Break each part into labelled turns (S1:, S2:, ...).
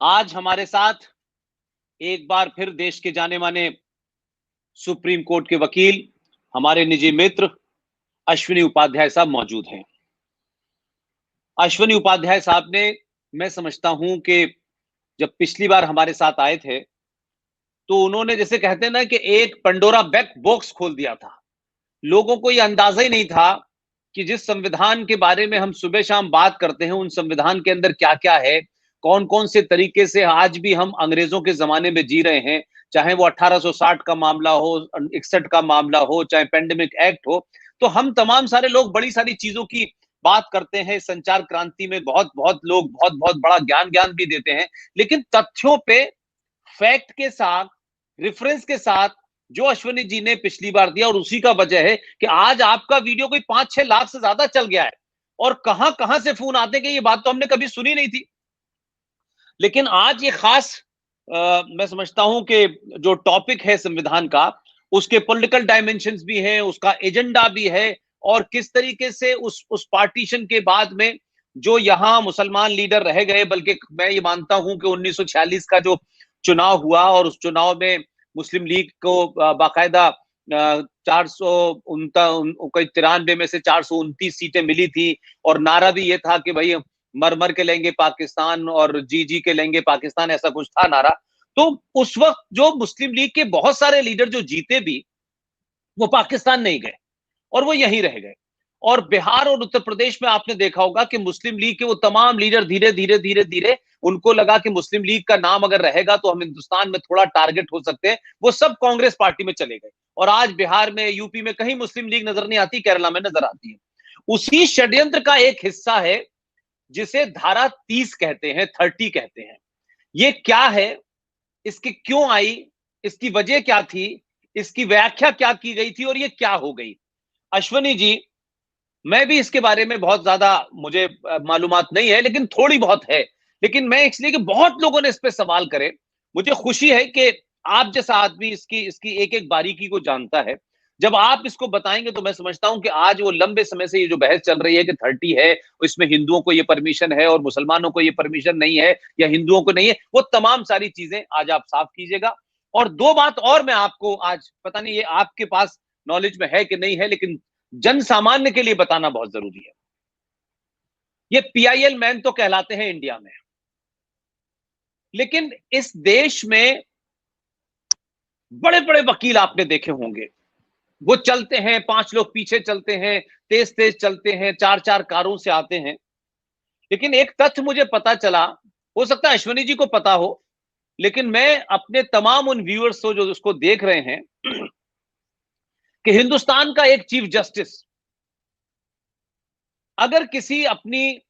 S1: आज हमारे साथ एक बार फिर देश के जाने माने सुप्रीम कोर्ट के वकील, हमारे निजी मित्र अश्विनी उपाध्याय साहब मौजूद हैं। अश्विनी उपाध्याय साहब ने, मैं समझता हूं कि जब पिछली बार हमारे साथ आए थे, तो उन्होंने, जैसे कहते हैं ना, कि एक पंडोरा बॉक्स खोल दिया था। लोगों को यह अंदाजा ही नहीं था कि जिस संविधान के बारे में हम सुबह शाम बात करते हैं, उन संविधान के अंदर क्या-क्या है, कौन-कौन से तरीके से आज भी हम अंग्रेजों के जमाने में जी रहे हैं, चाहे वो 1860 का मामला हो, 61 का मामला हो, चाहे पेंडेमिक एक्ट हो। तो हम तमाम सारे लोग बड़ी सारी चीजों की बात करते हैं। संचार क्रांति में बहुत-बहुत लोग बहुत-बहुत बड़ा ज्ञान भी देते हैं, लेकिन तथ्यों पे, फैक्ट के साथ, रेफरेंस के साथ जो अश्विनी जी ने पिछली बार दिया, और उसी का वजह है कि आज आपका वीडियो कोई 5-6 लाख से ज्यादा चल गया है। और कहां-कहां से फोन आते हैं कि ये बात तो हमने कभी सुनी नहीं थी। लेकिन आज ये खास मैं समझता हूं कि जो टॉपिक है संविधान का, उसके पॉलिटिकल डायमेंशंस भी हैं, उसका एजेंडा भी है, और किस तरीके से उस पार्टीशन के बाद में जो यहां मुसलमान लीडर रह गए, बल्कि मैं ये मानता हूं कि 1946 का जो चुनाव हुआ, और उस चुनाव में मुस्लिम लीग को बाकायदा 93 में से 429 सीटें मिली थी, और नारा भी ये था कि भाई मर मर के लेंगे पाकिस्तान और जी जी के लेंगे पाकिस्तान, ऐसा कुछ था नारा। तो उस वक्त जो मुस्लिम लीग के बहुत सारे लीडर जो जीते भी, वो पाकिस्तान नहीं गए और वो यहीं रह गए। और बिहार और उत्तर प्रदेश में आपने देखा होगा कि मुस्लिम लीग के वो तमाम लीडर धीरे धीरे धीरे धीरे, उनको लगा कि मुस्लिम लीग का नाम अगर रहेगा तो हम हिंदुस्तान में थोड़ा टारगेट हो सकते हैं, वो सब कांग्रेस पार्टी में चले गए। और आज बिहार में, यूपी में कहीं मुस्लिम लीग नजर नहीं आती, केरला में नजर आती है। उसी षड्यंत्र का एक हिस्सा है जिसे धारा 30 कहते हैं, 30 कहते हैं। ये क्या है, इसकी क्यों आई, इसकी वजह क्या थी, इसकी व्याख्या क्या की गई थी, और ये क्या हो गई? अश्विनी जी, मैं भी इसके बारे में बहुत ज्यादा, मुझे मालूमात नहीं है, लेकिन थोड़ी बहुत है। लेकिन मैं इसलिए कि बहुत लोगों ने इस पे सवाल करे, मुझे खुशी है कि आप जैसा आदमी इसकी इसकी एक एक बारीकी को जानता है। जब आप इसको बताएंगे तो मैं समझता हूं कि आज वो लंबे समय से ये जो बहस चल रही है कि 30 है, इसमें हिंदुओं को ये परमिशन है और मुसलमानों को ये परमिशन नहीं है, या हिंदुओं को नहीं है, वो तमाम सारी चीजें आज आप साफ कीजिएगा। और दो बात और मैं आपको आज, पता नहीं ये आपके पास नॉलेज में है कि नहीं है, लेकिन जन सामान्य के लिए बताना बहुत जरूरी है। ये पीआईएल मैन तो कहलाते हैं इंडिया में, लेकिन इस देश में बड़े बड़े वकील आपने देखे होंगे, वो चलते हैं, 5 लोग पीछे चलते हैं, तेज तेज चलते हैं, 4-4 कारों से आते हैं। लेकिन एक तथ्य मुझे पता चला, हो सकता है अश्विनी जी को पता हो, लेकिन मैं अपने तमाम उन व्यूअर्स को जो उसको देख रहे हैं, कि हिंदुस्तान का एक चीफ जस्टिस अगर किसी अपनी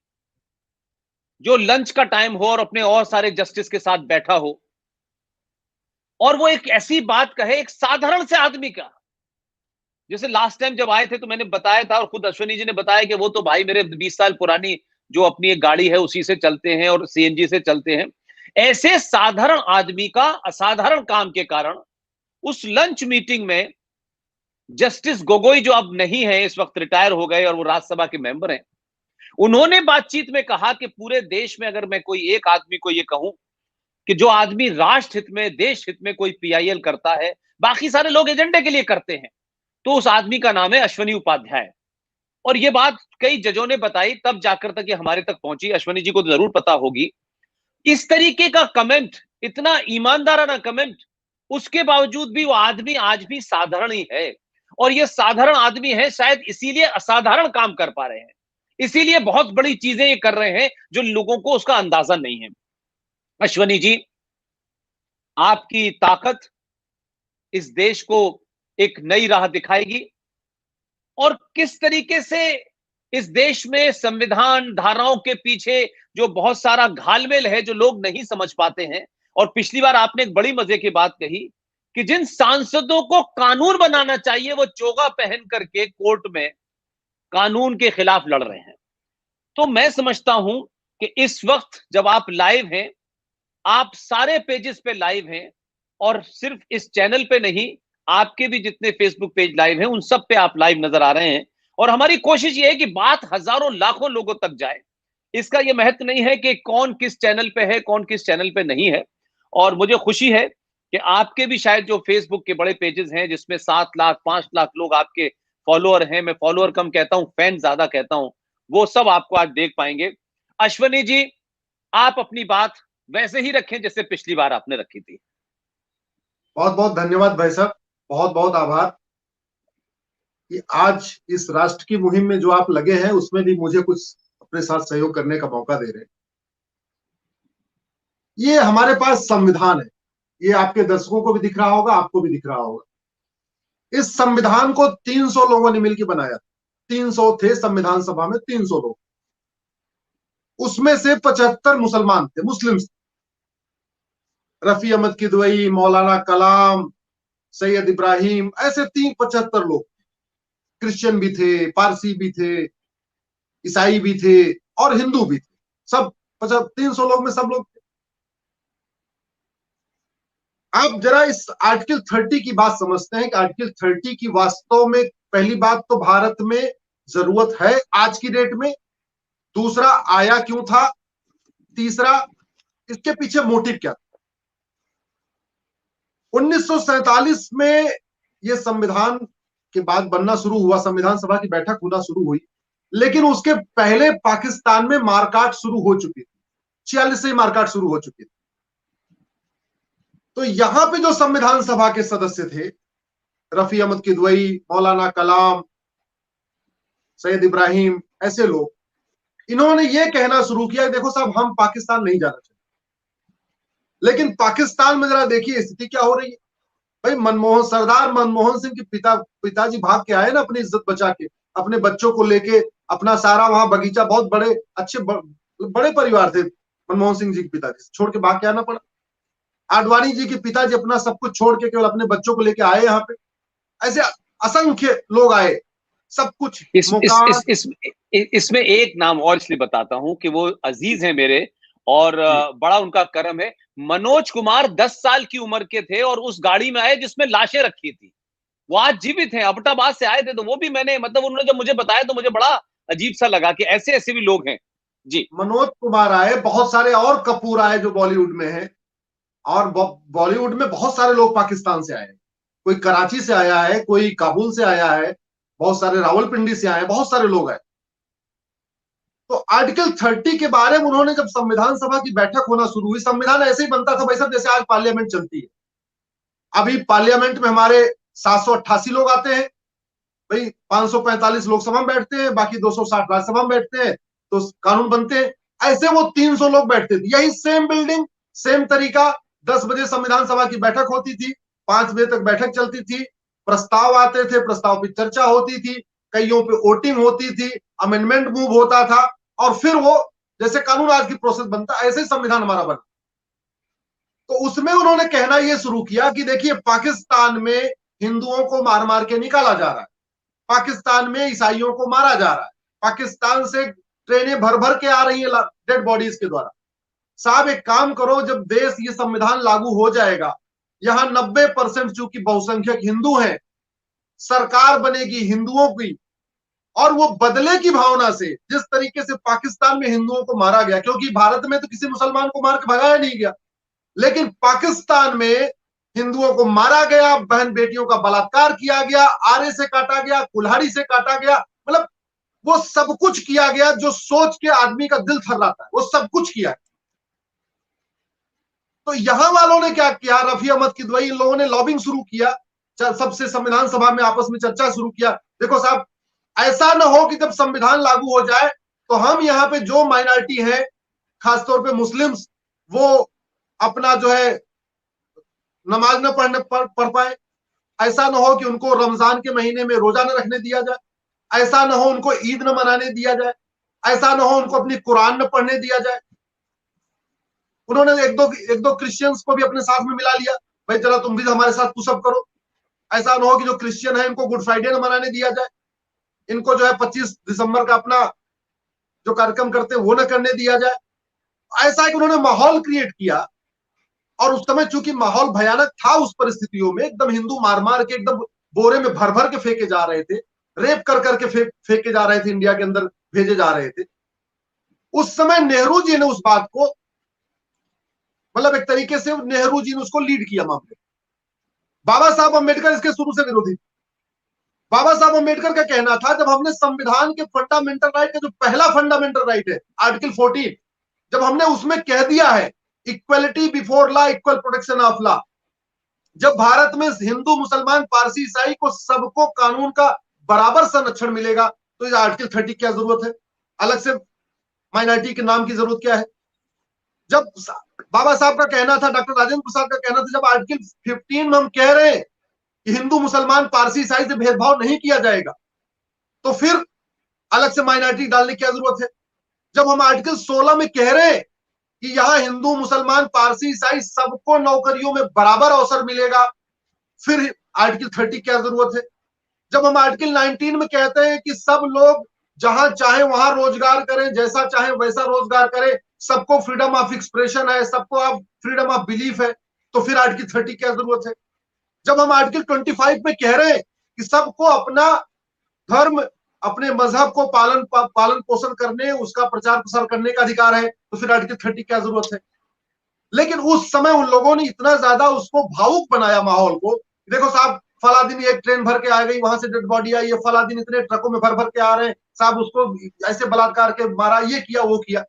S1: जो लंच का टाइम हो और अपने और सारे जस्टिस के साथ बैठा हो, और वो एक ऐसी बात कहे एक साधारण से आदमी का, जैसे लास्ट टाइम जब आए थे तो मैंने बताया था, और खुद अश्विनी जी ने बताया कि वो तो भाई मेरे 20 साल पुरानी जो अपनी एक गाड़ी है उसी से चलते हैं और सीएनजी से चलते हैं। ऐसे साधारण आदमी का असाधारण काम के कारण उस लंच मीटिंग में जस्टिस गोगोई, जो अब नहीं है, इस वक्त रिटायर हो गए और वो राज्यसभा के मेंबर हैं, उन्होंने बातचीत में कहा कि पूरे देश में अगर मैं कोई एक आदमी को ये कहूं कि जो आदमी राष्ट्र हित में, देश हित में कोई पीआईएल करता है, बाकी सारे लोग एजेंडे के लिए करते हैं, तो उस आदमी का नाम है अश्विनी उपाध्याय। और ये बात कई जजों ने बताई, तब जाकर तक ये हमारे तक पहुंची। अश्विनी जी को तो जरूर पता होगी। इस तरीके का कमेंट, इतना ईमानदाराना कमेंट, उसके बावजूद भी वो आदमी आज भी साधारण ही है। और ये साधारण आदमी है, शायद इसीलिए असाधारण काम कर पा रहे हैं, इसीलिए बहुत बड़ी चीजें ये कर रहे हैं जो लोगों को उसका अंदाजा नहीं है। अश्विनी जी, आपकी ताकत इस देश को एक नई राह दिखाएगी, और किस तरीके से इस देश में संविधान धाराओं के पीछे जो बहुत सारा घालमेल है जो लोग नहीं समझ पाते हैं। और पिछली बार आपने एक बड़ी मजे की बात कही कि जिन सांसदों को कानून बनाना चाहिए, वो चोगा पहन करके कोर्ट में कानून के खिलाफ लड़ रहे हैं। तो मैं समझता हूं कि इस वक्त जब आप लाइव हैं, आप सारे पेजेस पे लाइव हैं, और सिर्फ इस चैनल पे नहीं, आपके भी जितने फेसबुक पेज लाइव हैं उन सब पे आप लाइव नजर आ रहे हैं। और हमारी कोशिश ये है कि बात हजारों लाखों लोगों तक जाए, इसका ये महत्व नहीं है कि कौन किस चैनल पे है, कौन किस चैनल पे नहीं है। और मुझे खुशी है कि आपके भी शायद जो फेसबुक के बड़े पेजेस हैं जिसमें 7 लाख 5 लाख लोग आपके फॉलोअर हैं, मैं फॉलोअर कम कहता हूं, फैन ज्यादा कहता हूं, वो सब आपको आज देख पाएंगे। अश्वनी जी, आप अपनी बात वैसे ही रखें जैसे पिछली बार आपने रखी थी।
S2: बहुत बहुत धन्यवाद भाई साहब, बहुत बहुत आभार कि आज इस राष्ट्र की मुहिम में जो आप लगे हैं उसमें भी मुझे कुछ अपने साथ सहयोग करने का मौका दे रहे हैं। ये हमारे पास संविधान है, ये आपके दर्शकों को भी दिख रहा होगा, आपको भी दिख रहा होगा। इस संविधान को 300 लोगों ने मिलकर बनाया। 300 थे संविधान सभा में, 300 लोग, उसमें से 75 मुसलमान थे, मुस्लिम्स। रफी अहमद किदवई, मौलाना कलाम, सैयद इब्राहिम, ऐसे 75 लोग। क्रिश्चियन भी थे, पारसी भी थे, ईसाई भी थे और हिंदू भी थे। सब 300 लोग में सब लोग थे। आप जरा इस आर्टिकल 30 की बात समझते हैं कि आर्टिकल 30 की वास्तव में पहली बात तो भारत में जरूरत है आज की डेट में। दूसरा, आया क्यों था। तीसरा, इसके पीछे मोटिव क्या था। 1947 में यह संविधान के बाद बनना शुरू हुआ, संविधान सभा की बैठक होना शुरू हुई, लेकिन उसके पहले पाकिस्तान में मारकाट शुरू हो चुकी थी। 46 से मारकाट शुरू हो चुकी थी। तो यहां पे जो संविधान सभा के सदस्य थे, रफी अहमद किदवई, मौलाना कलाम, सैयद इब्राहिम, ऐसे लोग, इन्होंने ये कहना शुरू किया कि देखो साहब, हम पाकिस्तान नहीं जाना चाहते। लेकिन पाकिस्तान में जरा देखिए स्थिति क्या हो रही है। भाई सरदार मनमोहन सिंह के पिताजी भाग के आए ना अपनी इज्जत बचा के, अपने बच्चों को लेके, अपना सारा वहां बगीचा, बहुत बड़े अच्छे बड़े परिवार थे मनमोहन सिंह जी के पिताजी, छोड़ के भाग के आना पड़ा। आडवाणी जी के पिताजी अपना सब कुछ छोड़ के केवल अपने बच्चों को लेके आए यहाँ पे। ऐसे असंख्य लोग आए, सब कुछ मकान।
S1: इसमें एक नाम और इसलिए बताता हूं कि वो अजीज हैं मेरे, और बड़ा उनका कर्म है। मनोज कुमार 10 साल की उम्र के थे और उस गाड़ी में आए जिसमें लाशें रखी थी। वो आज जीवित हैं, अबटाबाद से आए थे। तो वो भी मैंने, मतलब उन्होंने जब मुझे बताया तो मुझे बड़ा अजीब सा लगा कि ऐसे ऐसे भी लोग हैं। जी,
S2: मनोज कुमार आए, बहुत सारे और कपूर आए जो बॉलीवुड में हैं, और बॉलीवुड में बहुत सारे लोग पाकिस्तान से आए हैं। कोई कराची से आया है, कोई काबुल से आया है, बहुत सारे रावलपिंडी से आए, बहुत सारे लोग आए। तो आर्टिकल 30 के बारे में उन्होंने जब संविधान सभा की बैठक होना शुरू हुई, संविधान ऐसे ही बनता था भाई साहब जैसे आज पार्लियामेंट चलती है। अभी पार्लियामेंट में हमारे 788 लोग आते हैं भाई, 545 लोकसभा में बैठते हैं, बाकी 260 राज्यसभा में बैठते हैं, तो कानून बनते हैं। ऐसे वो 300 लोग बैठते थे, यही सेम बिल्डिंग, सेम तरीका। 10 बजे संविधान सभा की बैठक होती थी, 5 बजे तक बैठक चलती थी, प्रस्ताव आते थे, प्रस्ताव पर चर्चा होती थी, कईयों पे वोटिंग होती थी, अमेंडमेंट मूव होता था, और फिर वो जैसे कानून आज की प्रोसेस बनता, ऐसे संविधान हमारा बना। तो उसमें उन्होंने कहना यह शुरू किया कि देखिए, पाकिस्तान में हिंदुओं को मार मार के निकाला जा रहा है, पाकिस्तान में ईसाइयों को मारा जा रहा है, पाकिस्तान से ट्रेनें भर भर के आ रही है डेड बॉडीज के द्वारा। साहब एक काम करो, जब देश ये संविधान लागू हो जाएगा, यहां 90% चूंकि बहुसंख्यक हिंदू हैं, सरकार बनेगी हिंदुओं की, और वो बदले की भावना से, जिस तरीके से पाकिस्तान में हिंदुओं को मारा गया, क्योंकि भारत में तो किसी मुसलमान को मार के भगाया नहीं गया, लेकिन पाकिस्तान में हिंदुओं को मारा गया, बहन बेटियों का बलात्कार किया गया, आरे से काटा गया, कुल्हाड़ी से काटा गया, मतलब वो सब कुछ किया गया जो सोच के आदमी का दिल थर्राता है, वो सब कुछ किया। तो यहां वालों ने क्या किया, रफी अहमद किदवई, इन लोगों ने लॉबिंग शुरू किया, सबसे संविधान सभा में आपस में चर्चा शुरू किया। देखो साहब, ऐसा ना हो कि जब संविधान लागू हो जाए तो हम यहाँ पे जो माइनॉरिटी है, खासतौर पे मुस्लिम्स, वो अपना जो है नमाज न पढ़ पाए। ऐसा ना हो कि उनको रमजान के महीने में रोजा न रखने दिया जाए, ऐसा ना हो उनको ईद न मनाने दिया जाए, ऐसा ना हो उनको अपनी कुरान न पढ़ने दिया जाए। उन्होंने एक दो क्रिश्चियंस को भी अपने साथ में मिला लिया, भाई चलो तुम भी हमारे साथ पुशअप करो। ऐसा ना हो कि जो क्रिश्चियन है इनको गुड फ्राइडे न मनाने दिया जाए, इनको जो है 25 दिसंबर का अपना जो कार्यक्रम करते हैं वो न करने दिया जाए। ऐसा है कि उन्होंने माहौल क्रिएट किया, और उस समय चूंकि माहौल भयानक था, उस परिस्थितियों में एकदम हिंदू मार मार के एकदम बोरे में भर भर के फेंके जा रहे थे, रेप कर करके फेंके जा रहे थे, इंडिया के अंदर भेजे जा रहे थे। उस समय नेहरू जी ने उस बात को, मतलब एक तरीके से नेहरू जी ने उसको लीड किया मामले। बाबा साहब अम्बेडकर इसके शुरू से विरोधी। बाबा साहब अम्बेडकर का कहना था, जब हमने संविधान के फंडामेंटल राइट का जो पहला फंडामेंटल राइट है आर्टिकल 14, जब हमने उसमें कह दिया है equality before law, equal protection of law, जब भारत में हिंदू मुसलमान पारसी ईसाई को सबको कानून का बराबर संरक्षण मिलेगा, तो इस आर्टिकल 30 क्या जरूरत है, अलग से माइनॉरिटी के नाम की जरूरत क्या है। जब बाबा साहब का कहना था, डॉक्टर राजेंद्र प्रसाद का कहना था, जब आर्टिकल 15 में हम कह रहे हैं कि हिंदू मुसलमान पारसी ईसाई से भेदभाव नहीं किया जाएगा, तो फिर अलग से माइनॉरिटी डालने की क्या जरूरत है। जब हम आर्टिकल 16 में कह रहे हैं कि यहां हिंदू मुसलमान पारसी ईसाई सबको नौकरियों में बराबर अवसर मिलेगा, फिर आर्टिकल 30 क्या जरूरत है। जब हम आर्टिकल 19 में कहते हैं कि सब लोग जहां चाहे वहां रोजगार करें, जैसा चाहे वैसा रोजगार करें, सबको फ्रीडम ऑफ एक्सप्रेशन है, सबको आप फ्रीडम ऑफ बिलीफ है, तो फिर आर्टिकल 30 क्या जरूरत है। जब हम आर्टिकल 25 में कह रहे हैं कि सबको अपना धर्म, अपने मजहब को पालन पोषण करने, उसका प्रचार प्रसार करने का अधिकार है, तो फिर आर्टिकल 30 क्या जरूरत है। लेकिन उस समय उन लोगों ने इतना ज्यादा उसको भावुक बनाया माहौल को, देखो साहब फला दिन एक ट्रेन भर के आ गई, वहां से डेड बॉडी आई है, फला दिन इतने ट्रकों में भर भर के आ रहे हैं साहब, उसको ऐसे बलात्कार के मारा, ये किया वो किया।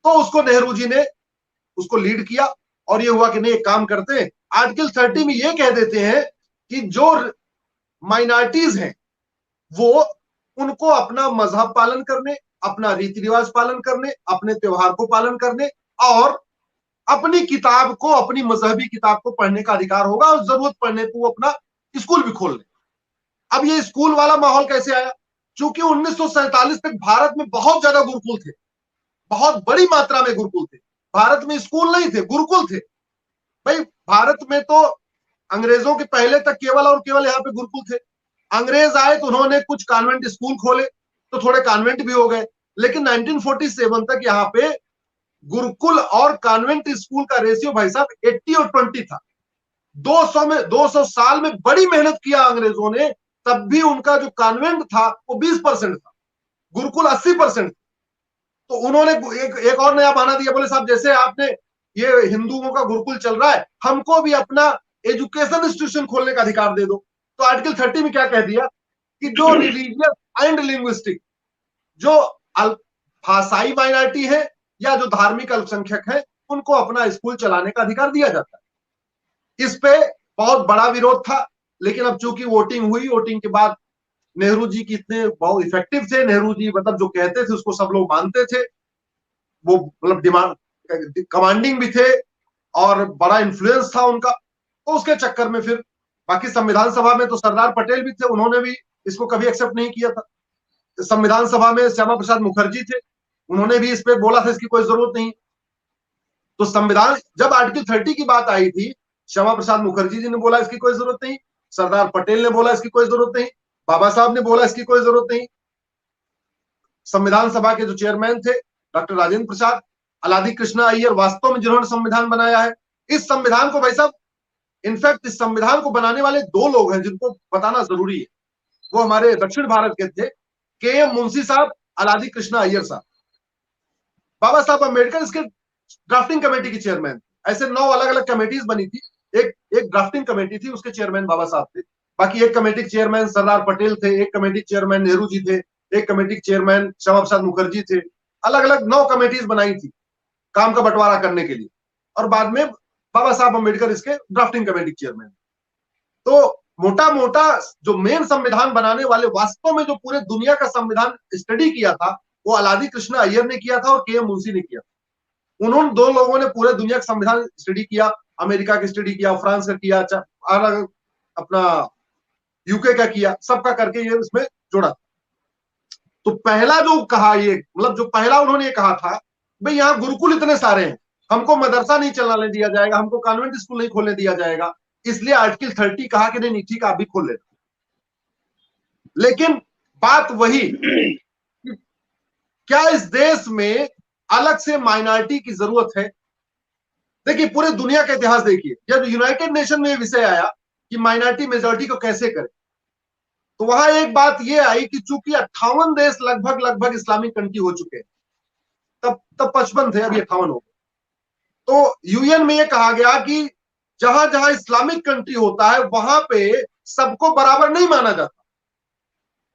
S2: तो उसको नेहरू जी ने उसको लीड किया, और ये हुआ कि नहीं एक काम करते हैं, आर्टिकल 30 में ये कह देते हैं कि जो माइनॉरिटीज हैं वो, उनको अपना मजहब पालन करने, अपना रीति रिवाज पालन करने, अपने त्योहार को पालन करने, और अपनी किताब को, अपनी मजहबी किताब को पढ़ने का अधिकार होगा, और जरूरत पड़ने पर वो अपना स्कूल भी खोल ले। अब ये स्कूल वाला माहौल कैसे आया, क्योंकि 1947 तक भारत में बहुत ज्यादा गुरुकुल थे, बहुत बड़ी मात्रा में गुरुकुल थे। भारत में स्कूल नहीं थे, गुरुकुल थे। भाई भारत में तो अंग्रेजों के पहले तक केवल और केवल यहाँ पे गुरुकुल थे। अंग्रेज आए तो उन्होंने कुछ कॉन्वेंट स्कूल खोले, तो थोड़े कॉन्वेंट भी हो गए, लेकिन 1947 तक यहाँ पे गुरुकुल और कॉन्वेंट स्कूल का रेशियो भाई साहब 80 और 20 था। 200 साल में बड़ी मेहनत किया अंग्रेजों ने, तब भी उनका जो कॉन्वेंट था वो 20% था, गुरुकुल 80%। तो उन्होंने एक और नया बहाना दिया, बोले साहब जैसे आपने ये हिंदुओं का गुरुकुल चल रहा है, हमको भी अपना एजुकेशन इंस्टीट्यूशन खोलने का अधिकार दे दो। तो आर्टिकल 30 में क्या कह दिया कि जो रिलीजियस एंड लिंग्विस्टिक, जो भाषाई माइनॉरिटी है या जो धार्मिक अल्पसंख्यक है, उनको अपना स्कूल चलाने का अधिकार दिया जाता है। इस पे बहुत बड़ा विरोध था, लेकिन अब चूंकि वोटिंग हुई, वोटिंग के बाद नेहरू जी कितने बहुत इफेक्टिव थे, नेहरू जी मतलब जो कहते थे उसको सब लोग मानते थे, वो मतलब डिमांड कमांडिंग भी थे, और बड़ा इन्फ्लुएंस था उनका। तो उसके चक्कर में फिर बाकी संविधान सभा में तो सरदार पटेल भी थे, उन्होंने भी इसको कभी एक्सेप्ट नहीं किया था। संविधान सभा में श्यामा प्रसाद मुखर्जी थे, उन्होंने भी इस पे बोला था इसकी कोई जरूरत नहीं। तो संविधान जब आर्टिकल 30 की बात आई थी, श्यामा प्रसाद मुखर्जी जी ने बोला इसकी कोई जरूरत नहीं, सरदार पटेल ने बोला इसकी कोई जरूरत नहीं, बाबा साहब ने बोला इसकी कोई जरूरत नहीं। संविधान सभा के जो चेयरमैन थे डॉक्टर राजेंद्र प्रसाद, अलादी कृष्णा अय्यर, वास्तव में जिन्होंने संविधान बनाया है। इस संविधान को भाई साहब, इनफैक्ट इस संविधान को बनाने वाले दो लोग हैं जिनको बताना जरूरी है, वो हमारे दक्षिण भारत के थे, के एम मुंशी साहब, अलादी कृष्णा अय्यर साहब। बाबा साहब अम्बेडकर इसके ड्राफ्टिंग कमेटी के चेयरमैन थे। ऐसे 9 अलग अलग कमेटीज बनी थी, एक एक ड्राफ्टिंग कमेटी थी, उसके चेयरमैन बाबा साहब थे। बाकी एक कमेटी के चेयरमैन सरदार पटेल थे, एक कमेटी के चेयरमैन नेहरू जी थे, एक कमेटी के चेयरमैन श्यामा प्रसाद मुखर्जी थे। अलग अलग 9 कमेटीज बनाई थी काम का बंटवारा करने के लिए, और बाद में बाबा साहब अम्बेडकर इसके ड्राफ्टिंग कमेटी के चेयरमैन। तो मोटा मोटा जो मेन संविधान बनाने वाले, वास्तव में जो पूरे दुनिया का संविधान स्टडी किया था, वो अलादी कृष्णा अय्यर ने किया था और के एम मुंशी ने किया था। उन्होंने दो लोगों ने पूरे दुनिया का संविधान स्टडी किया, अमेरिका का स्टडी किया, फ्रांस का किया, अलग अपना यूके का किया, सबका करके ये इसमें जोड़ा। तो पहला जो कहा, ये मतलब जो पहला उन्होंने ये कहा था, भाई यहाँ गुरुकुल इतने सारे हैं, हमको मदरसा नहीं चलाने दिया जाएगा, हमको कॉन्वेंट स्कूल नहीं खोलने दिया जाएगा, इसलिए आर्टिकल 30 कहा कि नहीं ठीक है आप भी खोल लेना। लेकिन बात वही, क्या इस देश में अलग से माइनॉरिटी की जरूरत है। देखिए पूरे दुनिया का इतिहास देखिए, जब यूनाइटेड नेशन में यह विषय आया कि माइनॉरिटी मेजॉरिटी को कैसे करें, तो वहां एक बात यह आई कि चूंकि 58 देश लगभग लगभग इस्लामिक कंट्री हो चुके हैं, तब तब 55 थे, अभी 58 हो गए। तो यूएन में ये कहा गया कि जहां जहां इस्लामिक कंट्री होता है वहां पे सबको बराबर नहीं माना जाता।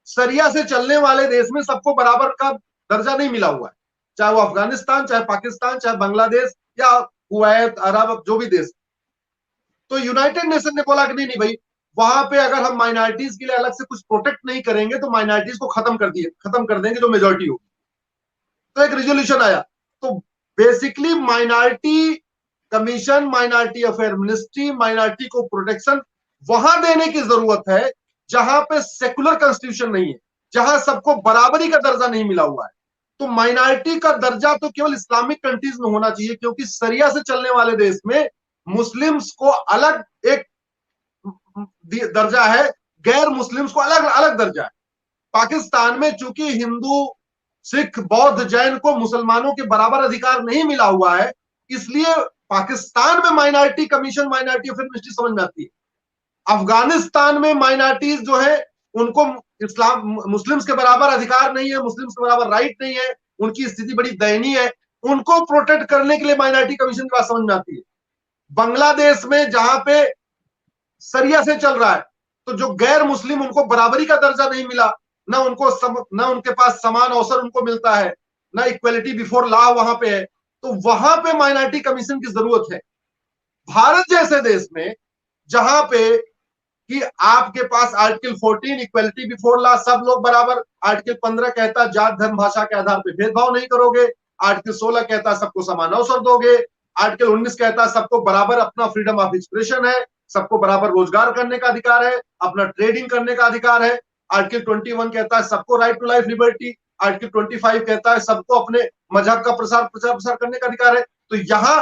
S2: शरिया से चलने वाले देश में सबको बराबर का दर्जा नहीं मिला हुआ है, चाहे वो अफगानिस्तान, चाहे पाकिस्तान, चाहे बांग्लादेश या कुवैत, अरब, जो भी देश। तो यूनाइटेड नेशन ने बोला कि नहीं नहीं भाई, वहां पे अगर हम माइनॉरिटीज के लिए अलग से कुछ प्रोटेक्ट नहीं करेंगे तो माइनॉरिटीज को खत्म कर देंगे जो मेजोरिटी होगी। तो एक रेजोल्यूशन आया। तो basically minority commission, minority affair ministry, minority को प्रोटेक्शन वहां देने की जरूरत है जहां पे सेकुलर कॉन्स्टिट्यूशन नहीं है, जहां सबको बराबरी का दर्जा नहीं मिला हुआ है। तो माइनॉरिटी का दर्जा तो केवल इस्लामिक कंट्रीज में होना चाहिए, क्योंकि शरिया से चलने वाले देश में मुस्लिम्स को अलग एक दर्जा है, गैर मुस्लिम्स को अलग अलग दर्जा है। पाकिस्तान में चूंकि हिंदू, सिख, बौद्ध, जैन को मुसलमानों के बराबर अधिकार नहीं मिला हुआ है, इसलिए पाकिस्तान में minority commission, minority affair ministry समझ में आती है। अफगानिस्तान में माइनॉरिटीज जो है उनको इस्लाम मुस्लिम्स के बराबर अधिकार नहीं है, मुस्लिम्स के बराबर राइट नहीं है, उनकी स्थिति बड़ी दयनीय है, उनको प्रोटेक्ट करने के लिए माइनॉरिटी कमीशन की बात समझ में आती है। बांग्लादेश में जहां पे शरिया से चल रहा है, तो जो गैर मुस्लिम उनको बराबरी का दर्जा नहीं मिला, ना उनके पास समान अवसर उनको मिलता है, ना इक्वलिटी बिफोर लॉ वहां पे है, तो वहां पे माइनॉरिटी कमीशन की जरूरत है। भारत जैसे देश में जहां पे कि आपके पास आर्टिकल 14 इक्वलिटी बिफोर लॉ, सब लोग बराबर, आर्टिकल 15 कहता है जात धर्म भाषा के आधार पर भेदभाव नहीं करोगे, आर्टिकल 16 कहता है सबको समान अवसर दोगे, आर्टिकल 19 कहता है सबको बराबर अपना फ्रीडम ऑफ एक्सप्रेशन है, सबको बराबर रोजगार करने का अधिकार है, अपना ट्रेडिंग करने का अधिकार है, आर्टिकल 21 कहता है सबको right to life liberty, article 25 कहता है सबको अपने मजहब का प्रसार करने का अधिकार है। तो यहाँ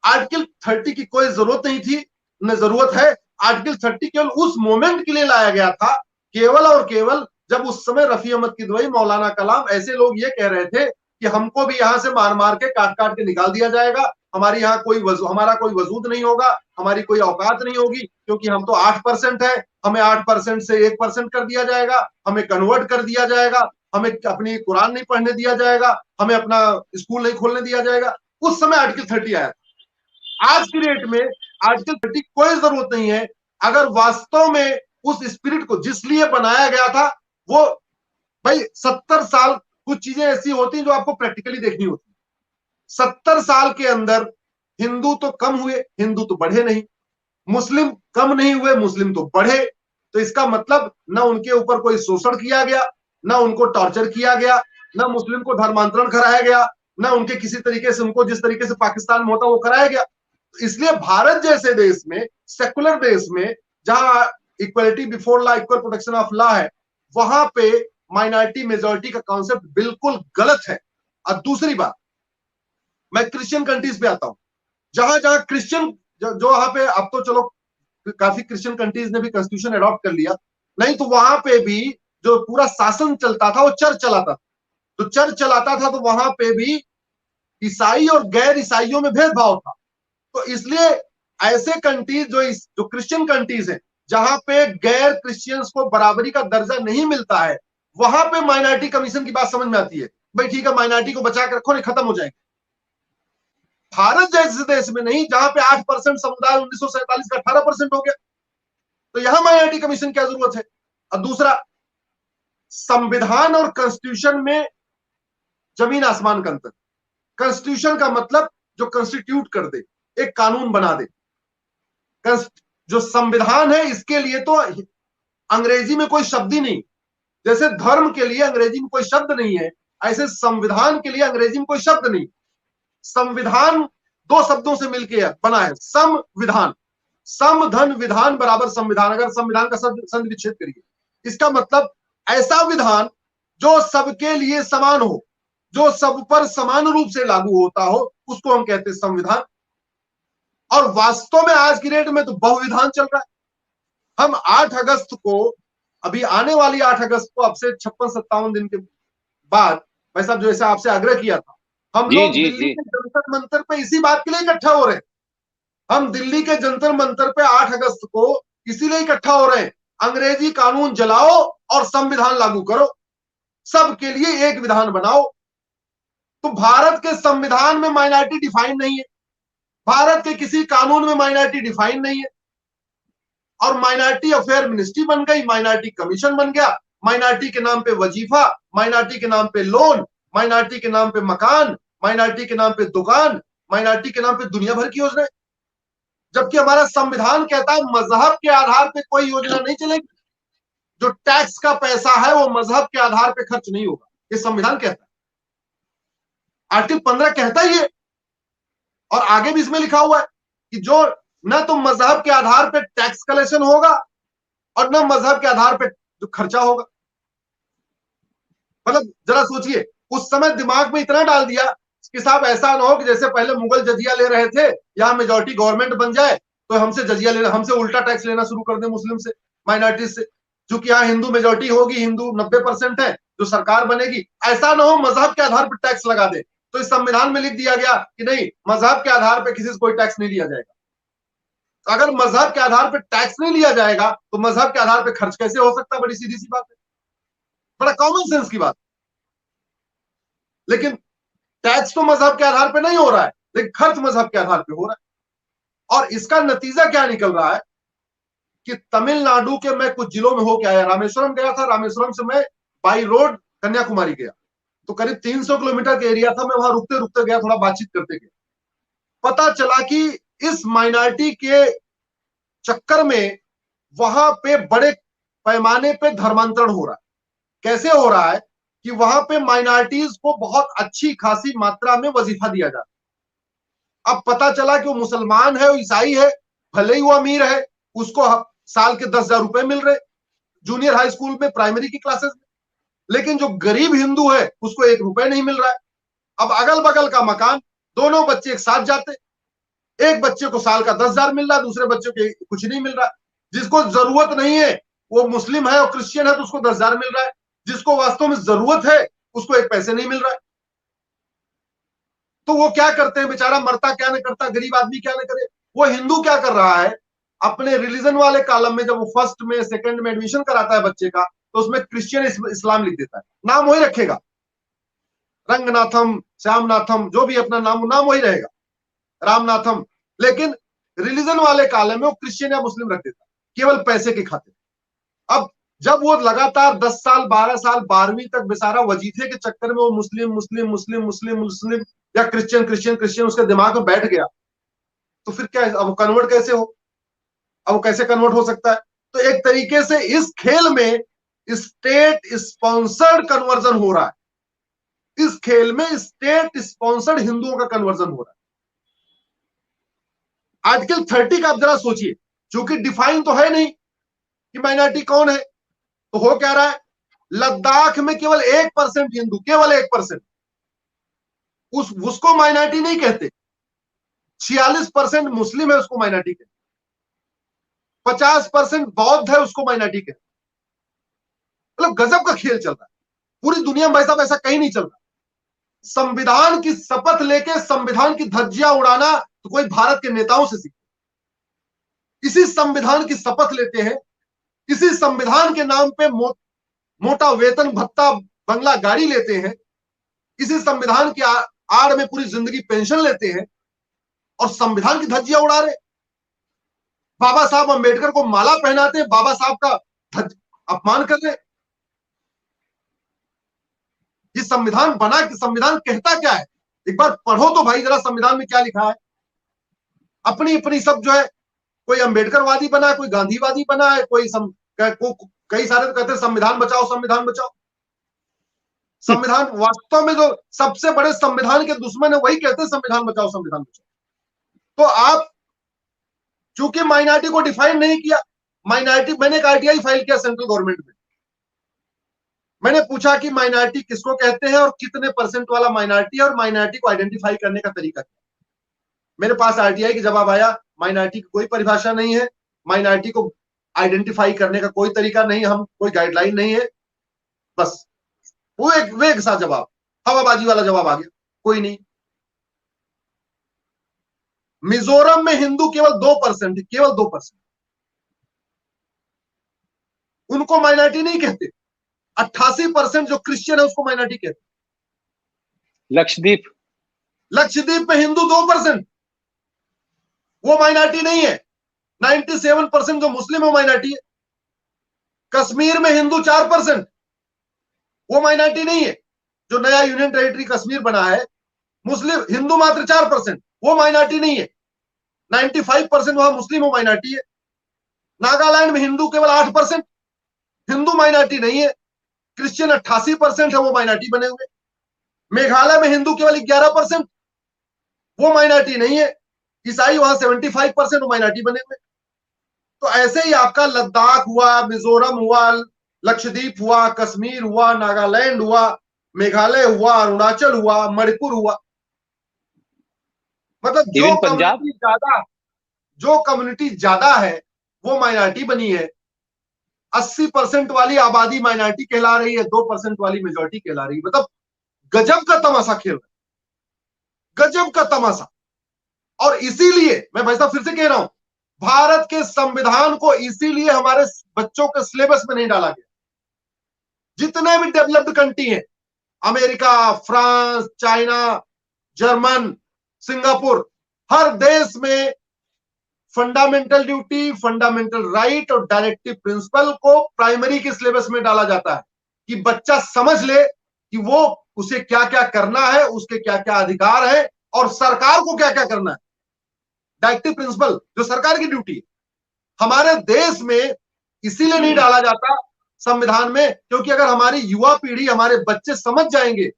S2: आर्टिकल 30 की कोई जरूरत नहीं थी, न जरूरत है। आर्टिकल 30 केवल उस मोमेंट के लिए लाया गया था, केवल और केवल जब उस समय रफी अहमद किदवई, मौलाना कलाम, ऐसे लोग ये कह रहे थे कि हमको भी यहां से मार मार के काट काट के निकाल दिया जाएगा, हमारी यहाँ हमारा कोई वजूद नहीं होगा, हमारी कोई औकात नहीं होगी, क्योंकि हम तो 8% है, हमें 8% से 1% कर दिया जाएगा, हमें कन्वर्ट कर दिया जाएगा, हमें अपनी कुरान नहीं पढ़ने दिया जाएगा, हमें अपना स्कूल नहीं खोलने दिया जाएगा। उस समय आर्टिकल 30 आया था। आज की डेट में आर्टिकल 30 कोई जरूरत नहीं है, अगर वास्तव में उस स्पिरिट को जिसलिए बनाया गया था वो, भाई 70 साल कुछ चीजें ऐसी होती हैं जो आपको प्रैक्टिकली देखनी होती है। 70 साल के अंदर हिंदू तो कम हुए, हिंदू तो बढ़े नहीं, मुस्लिम कम नहीं हुए, मुस्लिम तो बढ़े। तो इसका मतलब ना उनके ऊपर कोई शोषण किया गया, ना उनको टॉर्चर किया गया, ना मुस्लिम को धर्मांतरण कराया गया, ना उनके किसी तरीके से उनको जिस तरीके से पाकिस्तान में होता वो कराया गया। इसलिए भारत जैसे देश में, सेकुलर देश में, जहां equality before law, equal protection of law है, वहां पे माइनॉरिटी मेजोरिटी का कॉन्सेप्ट बिल्कुल गलत है। और दूसरी बात, मैं क्रिश्चियन कंट्रीज पे आता हूं, जहां जहां क्रिश्चियन जो वहां पे, अब तो चलो काफी क्रिश्चियन कंट्रीज ने भी कॉन्स्टिट्यूशन अडॉप्ट कर लिया, नहीं तो वहां पे भी जो पूरा शासन चलता था वो चर्च चलाता था। तो चर्च चलाता था तो वहां पे भी ईसाई और गैर ईसाइयों में भेदभाव था। तो इसलिए ऐसे कंट्रीज जो क्रिश्चियन कंट्रीज हैं, जहां पे गैर क्रिश्चियंस को बराबरी का दर्जा नहीं मिलता है, वहां पे माइनॉरिटी कमीशन की बात समझ में आती है। भाई ठीक है, माइनॉरिटी को बचा के रखो, नहीं खत्म हो जाएगी। भारत जैसे देश में नहीं, जहां पे 8% समुदाय 1947 का 18% हो गया, तो यहां माइनॉरिटी कमीशन की क्या जरूरत है। और दूसरा, संविधान और कॉन्स्टिट्यूशन में जमीन आसमान का अंतर। कॉन्स्टिट्यूशन का मतलब जो कॉन्स्टिट्यूट कर दे, एक कानून बना दे। जो संविधान है, इसके लिए तो अंग्रेजी में कोई शब्द ही नहीं, जैसे धर्म के लिए अंग्रेजी में कोई शब्द नहीं है, ऐसे संविधान के लिए अंग्रेजी में कोई शब्द नहीं। संविधान दो शब्दों से मिलकर बना है, संविधान, सम धन विधान बराबर संविधान। अगर संविधान का संधि विच्छेद करिए, इसका मतलब ऐसा विधान जो सबके लिए समान हो, जो सब पर समान रूप से लागू होता हो, उसको हम कहते हैं संविधान। और वास्तव में आज की डेट में तो बहुविधान चल रहा है। हम 8 अगस्त को, अभी आने वाली 8 अगस्त को, अब से 56-57 दिन के बाद, भाई साहब जैसे आपसे आग्रह किया था, हम लोग दिल्ली के जंतर मंतर पे इसी बात के लिए इकट्ठा हो रहे हैं। हम दिल्ली के जंतर मंतर पे 8 अगस्त को इसीलिए इकट्ठा हो रहे हैं, अंग्रेजी कानून जलाओ और संविधान लागू करो, सबके लिए एक विधान बनाओ। तो भारत के संविधान में माइनॉरिटी डिफाइन नहीं है, भारत के किसी कानून में माइनॉरिटी डिफाइन नहीं है, और माइनॉरिटी अफेयर मिनिस्ट्री बन गई, माइनॉरिटी कमीशन बन गया, माइनॉरिटी के नाम पे वजीफा, माइनॉरिटी के नाम पे लोन, माइनॉरिटी के नाम पे मकान, माइनॉरिटी के नाम पे दुकान, माइनॉरिटी के नाम पे दुनिया भर की योजना। जबकि हमारा संविधान कहता है मजहब के आधार पे कोई योजना नहीं चलेगी, जो टैक्स का पैसा है वो मजहब के आधार पे खर्च नहीं होगा, ये संविधान कहता है। आर्टिकल 15 कहता ही है, और आगे भी इसमें लिखा हुआ है कि जो न तो मजहब के आधार पे टैक्स कलेक्शन होगा और न मजहब के आधार पे जो खर्चा होगा। मतलब जरा सोचिए, उस समय दिमाग में इतना डाल दिया कि साहब ऐसा ना हो कि जैसे पहले मुगल जजिया ले रहे थे, यहां मेजोरिटी गवर्नमेंट बन जाए तो हमसे जजिया लेना, हमसे उल्टा टैक्स लेना शुरू कर दे मुस्लिम से, माइनॉरिटी से। क्योंकि यहाँ हिंदू मेजोरिटी होगी, हिंदू 90% है, जो सरकार बनेगी, ऐसा ना हो मजहब के आधार पर टैक्स लगा दे। तो इस संविधान में लिख दिया गया कि नहीं, मजहब के आधार पर किसी से कोई टैक्स नहीं लिया जाएगा। अगर मजहब के आधार पर टैक्स नहीं लिया जाएगा तो मजहब के आधार पर खर्च कैसे हो सकता है? बड़ी सीधी सी बात है, बड़ा कॉमन सेंस की बात। लेकिन टैक्स तो मजहब के आधार पे नहीं हो रहा है, लेकिन खर्च मजहब के आधार पे हो रहा है। और इसका नतीजा क्या निकल रहा है कि तमिलनाडु के मैं कुछ जिलों में होके आया, रामेश्वरम गया था, रामेश्वरम से मैं बाई रोड कन्याकुमारी गया, तो करीब 300 किलोमीटर का एरिया था। मैं वहां रुकते रुकते गया, थोड़ा बातचीत करते गया। पता चला कि इस माइनॉरिटी के चक्कर में वहां पे बड़े पैमाने पे धर्मांतरण हो रहा है। कैसे हो रहा है कि वहां पे माइनॉरिटीज को बहुत अच्छी खासी मात्रा में वजीफा दिया जाता है। अब पता चला कि वो मुसलमान है, वो ईसाई है, भले ही वो अमीर है, उसको साल के 10,000 रुपए मिल रहे जूनियर हाई स्कूल में, प्राइमरी की क्लासेस में, लेकिन जो गरीब हिंदू है उसको 1 रुपए नहीं मिल रहा है। अब अगल बगल का मकान, दोनों बच्चे एक साथ जाते, एक बच्चे को साल का 10,000 मिल रहा है, दूसरे बच्चे को कुछ नहीं मिल रहा। जिसको जरूरत नहीं है, वो मुस्लिम है और क्रिश्चियन है, तो उसको 10,000 मिल रहा है। जिसको वास्तव में जरूरत है उसको 1 पैसे नहीं मिल रहा है। तो वो क्या करते हैं बेचारा, मरता क्या न करता, गरीब आदमी क्या न करे। वो हिंदू क्या कर रहा है, अपने रिलीजन वाले कॉलम में जब वो फर्स्ट में सेकंड में एडमिशन कराता है बच्चे का, तो उसमें क्रिश्चियन इस्लाम लिख देता है, नाम वही रखेगा, रंगनाथम, श्यामनाथम, जो भी अपना नाम वही रहेगा, रामनाथम। लेकिन रिलीजन वाले कॉलम में वो क्रिश्चियन या मुस्लिम रख देता है, केवल पैसे के खातिर। अब जब वो लगातार 10 साल 12 साल 12वीं तक बेचारा वजीफे के चक्कर में वो मुस्लिम मुस्लिम मुस्लिम मुस्लिम मुस्लिम या क्रिश्चियन क्रिश्चियन क्रिश्चियन उसके दिमाग में बैठ गया, तो फिर क्या है, अब कन्वर्ट कैसे हो, अब कैसे कन्वर्ट हो सकता है? तो एक तरीके से इस खेल में स्टेट स्पॉन्सर्ड कन्वर्जन हो रहा है। इस खेल में स्टेट स्पॉन्सर्ड हिंदुओं का कन्वर्जन हो रहा है। आर्टिकल 30 का आप जरा सोचिए, चूंकि डिफाइन तो है नहीं कि माइनॉरिटी कौन है, तो हो क्या रहा है, लद्दाख में केवल 1% हिंदू, केवल 1%, उसको माइनॉरिटी नहीं कहते। 46% मुस्लिम है, उसको माइनॉरिटी कहते। 50% बौद्ध है, उसको माइनॉरिटी कहते। मतलब गजब का खेल चल रहा है पूरी दुनिया में भाई साहब, ऐसा कहीं नहीं चल रहा। संविधान की शपथ लेके संविधान की धज्जियां उड़ाना तो कोई भारत के नेताओं से सीखे। इसी संविधान की शपथ लेते हैं, इसी संविधान के नाम पे मोटा वेतन भत्ता बंगला गाड़ी लेते हैं, इसी संविधान की आड़ में पूरी जिंदगी पेंशन लेते हैं और संविधान की धज्जियां उड़ा रहे। बाबा साहब अंबेडकर को माला पहनाते हैं, बाबा साहब का अपमान कर रहे। ये संविधान बना कि संविधान कहता क्या है, एक बार पढ़ो तो भाई जरा संविधान में क्या लिखा है। अपनी अपनी सब जो है, कोई अंबेडकरवादी बना है, कोई गांधीवादी बना है, कई सारे तो कहते हैं संविधान बचाओ संविधान बचाओ। संविधान वास्तव में जो सबसे बड़े संविधान के दुश्मन है वही कहते हैं संविधान बचाओ संविधान बचाओ। तो आप चूंकि माइनॉरिटी को डिफाइन नहीं किया, माइनॉरिटी, मैंने एक आरटीआई फाइल किया सेंट्रल गवर्नमेंट में। मैंने पूछा कि माइनॉरिटी किसको कहते हैं और कितने परसेंट वाला माइनॉरिटी है, और माइनॉरिटी को आइडेंटिफाई करने का तरीका क्या। मेरे पास आरटीआई की जवाब आया, माइनॉरिटी की कोई परिभाषा नहीं है, माइनॉरिटी को आइडेंटिफाई करने का कोई तरीका नहीं, हम कोई गाइडलाइन नहीं है। बस वो एक सा जवाब, हवाबाजी वाला जवाब आ गया, कोई नहीं। मिजोरम में हिंदू केवल 2%, केवल 2%, उनको माइनॉरिटी नहीं कहते। 88% जो क्रिश्चियन है उसको माइनॉरिटी कहते।
S1: लक्षद्वीप।
S2: लक्षद्वीप में हिंदू 2%, वो माइनॉरिटी नहीं है। 97% जो मुस्लिम है वो माइनॉरिटी है। कश्मीर में हिंदू 4%, वो माइनॉरिटी नहीं है। जो नया यूनियन टेरिटरी कश्मीर बना है, मुस्लिम हिंदू मात्र 4%, वो माइनॉरिटी नहीं है। 95% वहां मुस्लिम, वो माइनॉरिटी है। नागालैंड में हिंदू केवल 8%, हिंदू माइनॉरिटी नहीं है। क्रिश्चियन 88% है, वो माइनॉरिटी बने हुए। मेघालय में हिंदू केवल 11%, वो माइनॉरिटी नहीं है। ईसाई वहां 75%, वो माइनॉरिटी बने हुए। तो ऐसे ही आपका लद्दाख हुआ, मिजोरम हुआ, लक्षद्वीप हुआ, कश्मीर हुआ, नागालैंड हुआ, मेघालय हुआ, अरुणाचल हुआ, मणिपुर हुआ। मतलब
S1: इवन पंजाब।
S2: जो कम्युनिटी ज्यादा है वो माइनॉरिटी बनी है। 80% वाली आबादी माइनॉरिटी कहला रही है, 2% वाली मेजोरिटी कहला रही है। मतलब गजब का तमाशा खेल रहा है, गजब का तमाशा। और इसीलिए मैं भाई साहब फिर से कह रहा हूं, भारत के संविधान को इसीलिए हमारे बच्चों के सिलेबस में नहीं डाला गया। जितने भी डेवलप्ड कंट्री हैं, America, France, China, German, Singapore, हर देश में फंडामेंटल ड्यूटी, फंडामेंटल राइट और डायरेक्टिव प्रिंसिपल को प्राइमरी के सिलेबस में डाला जाता है कि बच्चा समझ ले कि वो उसे क्या क्या करना है, उसके क्या क्या अधिकार है और सरकार को क्या क्या करना है। डायरेक्टिव प्रिंसिपल जो सरकार की ड्यूटी है, हमारे देश में इसीलिए नहीं डाला जाता संविधान में, क्योंकि अगर हमारी युवा पीढ़ी, हमारे बच्चे समझ जाएंगे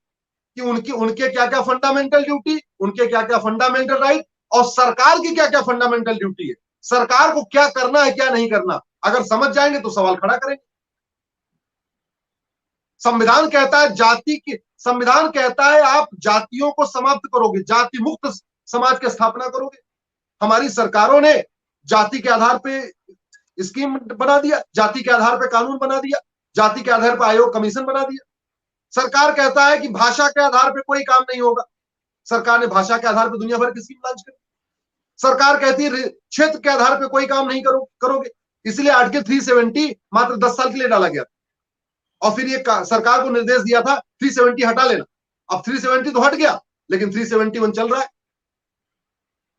S2: कि उनके क्या क्या फंडामेंटल ड्यूटी, उनके क्या क्या फंडामेंटल राइट और सरकार की क्या क्या फंडामेंटल ड्यूटी है, सरकार को क्या करना है क्या नहीं करना, अगर समझ जाएंगे तो सवाल खड़ा करेंगे। संविधान कहता है संविधान कहता है आप जातियों को समाप्त करोगे, जाति मुक्त समाज की स्थापना करोगे। हमारी सरकारों ने जाति के आधार पे स्कीम बना दिया, जाति के आधार पे कानून बना दिया, जाति के आधार पर आयोग कमीशन बना दिया। सरकार कहता है कि भाषा के आधार पे कोई काम नहीं होगा, सरकार ने भाषा के आधार पर दुनिया भर की स्कीम लॉन्च करी। सरकार कहती है क्षेत्र के आधार पर कोई काम नहीं करोगे, इसलिए आर्टिकल 370 मात्र 10 साल के लिए डाला गया और फिर ये सरकार को निर्देश दिया था 370 हटा लेना। अब 370 तो हट गया, लेकिन 371 चल रहा है।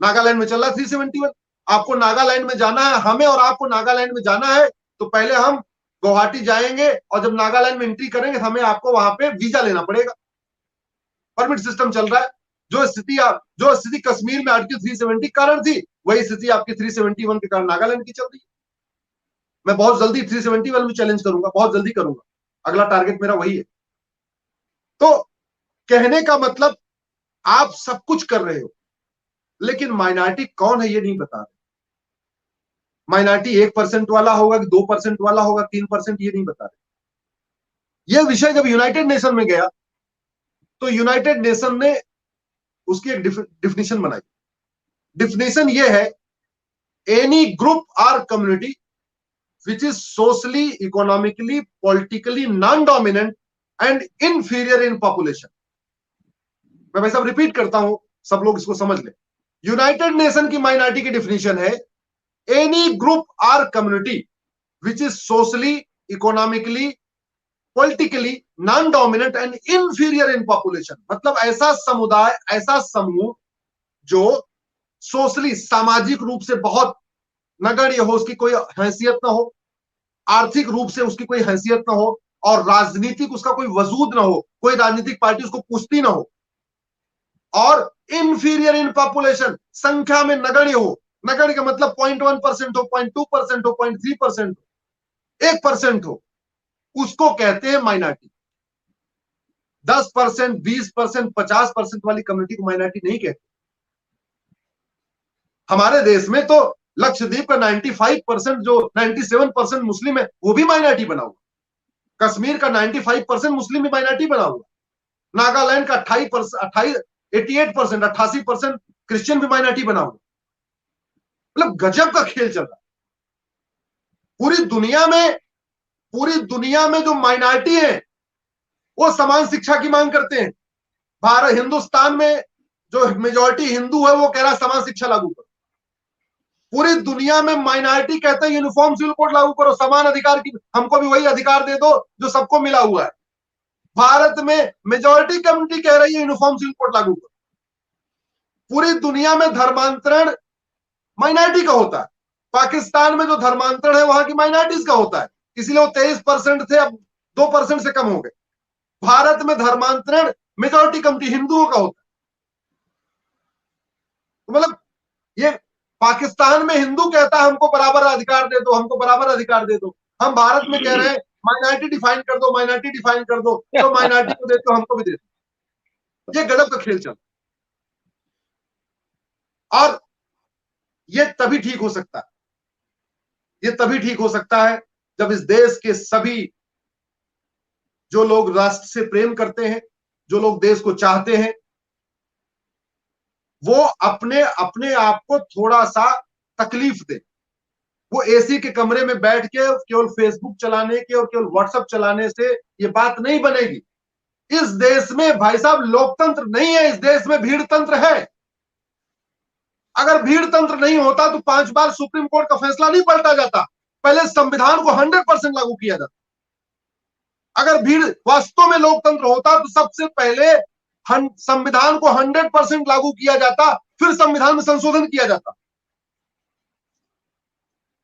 S2: नागालैंड में चल रहा है 371। आपको नागालैंड में जाना है, हमें और आपको नागालैंड में जाना है तो पहले हम गुवाहाटी जाएंगे और जब नागालैंड में एंट्री करेंगे हमें आपको वहां पे वीजा लेना पड़ेगा। परमिट सिस्टम चल रहा है। जो स्थिति कश्मीर में आर्टिकल 370 कारण थी, वही स्थिति आपकी 371 के कारण नागालैंड की चल रही है। मैं बहुत जल्दी 371 में चैलेंज करूंगा, बहुत जल्दी करूंगा, अगला टारगेट मेरा वही है। तो कहने का मतलब, आप सब कुछ कर रहे हो लेकिन माइनॉरिटी कौन है ये नहीं बता रहे। माइनॉरिटी 1% वाला होगा कि 2% वाला होगा, 3%, ये नहीं बता रहे। यह विषय जब यूनाइटेड नेशन में गया तो यूनाइटेड नेशन ने उसकी एक डिफिनेशन बनाई। डिफिनेशन ये है, एनी ग्रुप और community which is socially, economically, politically non dominant and inferior in population. मैं भाई साहब रिपीट करता हूं, सब लोग इसको समझ लें। यूनाइटेड नेशन की माइनॉरिटी की डिफिनेशन है, एनी ग्रुप और community which is socially, economically, politically non dominant and inferior in population. मतलब ऐसा समुदाय, ऐसा समूह जो सोशली, सामाजिक रूप से बहुत नगण्य हो, उसकी कोई हैसियत ना हो, आर्थिक रूप से उसकी कोई हैसियत ना हो और राजनीतिक उसका कोई वजूद ना हो, कोई राजनीतिक पार्टी उसको पूछती ना हो, और इंफीरियर इन पॉपुलेशन, संख्या में नगण्य हो। नगण्य का मतलब 0.1% हो, 0.2% हो, 0.3% हो, 1% हो, उसको कहते हैं माइनॉरिटी। 10%, 20%, 50% वाली कम्युनिटी को माइनॉरिटी नहीं कहते। हमारे देश में तो लक्षद्वीप का 95%, जो 97% मुस्लिम है, वो भी माइनॉरिटी बना हुआ। कश्मीर का 95% मुस्लिम भी माइनॉरिटी बना हुआ। नागालैंड का 88% क्रिश्चियन भी माइनॉरिटी बना हुआ। मतलब गजब का खेल चल रहा है पूरी दुनिया में जो माइनॉरिटी है वो समान शिक्षा की मांग करते हैं। भारत, हिंदुस्तान में जो मेजॉरिटी हिंदू है वो कह रहा है समान शिक्षा लागू करो। पूरी दुनिया में माइनॉरिटी कहते हैं यूनिफॉर्म सिविल कोड लागू करो, समान अधिकार की, हमको भी वही अधिकार दे दो जो सबको मिला हुआ है। भारत में मेजॉरिटी कम्युनिटी कह रही है यूनिफॉर्म सिविल कोड लागू करो। पूरी दुनिया में धर्मांतरण माइनॉरिटी का होता है। पाकिस्तान में जो धर्मांतरण है वहां की माइनॉरिटीज का होता है, इसलिए वो 23% थे, अब 2% से कम हो गए। भारत में धर्मांतरण मेजॉरिटी कम्युनिटी हिंदुओं का होता है। तो मतलब ये पाकिस्तान में हिंदू कहता है हमको बराबर अधिकार दे दो, हमको बराबर अधिकार दे दो। हम भारत में कह रहे हैं माइनॉरिटी डिफाइन कर दो, माइनॉरिटी डिफाइन कर दो, जो माइनॉरिटी को देते हो हमको भी दे दो। ये गजब का खेल चल, और ये तभी ठीक हो सकता है, ये तभी ठीक हो सकता है जब इस देश के सभी जो लोग राष्ट्र से प्रेम करते हैं, जो लोग देश को चाहते हैं, वो अपने अपने आप को थोड़ा सा तकलीफ दे। वो एसी के कमरे में बैठ के केवल फेसबुक चलाने के और केवल व्हाट्सएप चलाने से ये बात नहीं बनेगी। इस देश में भाई साहब लोकतंत्र नहीं है, इस देश में भीड़ तंत्र है। अगर भीड़ तंत्र नहीं होता तो 5 बार सुप्रीम कोर्ट का फैसला नहीं पलटा जाता, पहले संविधान को 100% लागू किया जाता। अगर भीड़ वास्तव में लोकतंत्र होता तो सबसे पहले संविधान को 100% लागू किया जाता, फिर संविधान में संशोधन किया जाता।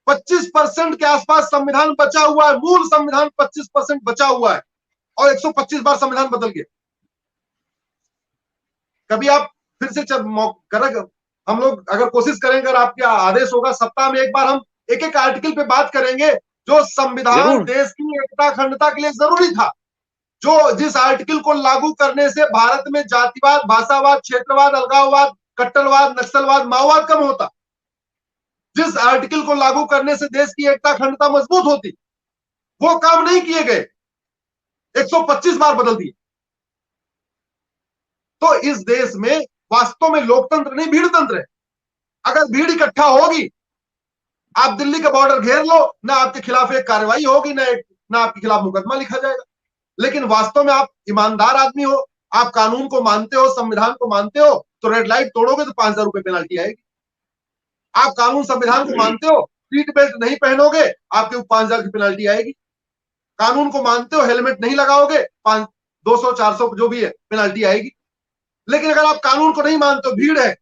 S2: 25% के आसपास संविधान बचा हुआ है, मूल संविधान 25% बचा हुआ है, और 125 बार संविधान बदल गया। कभी आप फिर से हम लोग अगर कोशिश करेंगे, अगर आपके आदेश होगा, सप्ताह में एक बार हम एक एक आर्टिकल पे बात करेंगे जो संविधान देश की एकता अखंडता के लिए जरूरी था, जो जिस आर्टिकल को लागू करने से भारत में जातिवाद, भाषावाद, क्षेत्रवाद, अलगाववाद, कट्टरवाद, नक्सलवाद, माओवाद कम होता, जिस आर्टिकल को लागू करने से देश की एकता अखंडता मजबूत होती, वो काम नहीं किए गए, 125 बार बदल दिए। तो इस देश में वास्तव में लोकतंत्र नहीं भीड़ तंत्र है। अगर भीड़ इकट्ठा होगी, आप दिल्ली का बॉर्डर घेर लो, ना आपके खिलाफ एक कार्रवाई होगी, ना आपके खिलाफ मुकदमा लिखा जाएगा। लेकिन वास्तव में आप ईमानदार आदमी हो, आप कानून को मानते हो, संविधान को मानते हो, तो रेड लाइट तोड़ोगे तो 5,000 रुपए पेनल्टी आएगी। आप कानून संविधान को मानते हो, सीट बेल्ट नहीं पहनोगे, आपके ऊपर 5,000 की पेनल्टी आएगी। कानून को मानते हो, हेलमेट नहीं लगाओगे, 200 400 जो भी है पेनल्टी आएगी। लेकिन अगर आप कानून को नहीं मानते हो, भीड़ है,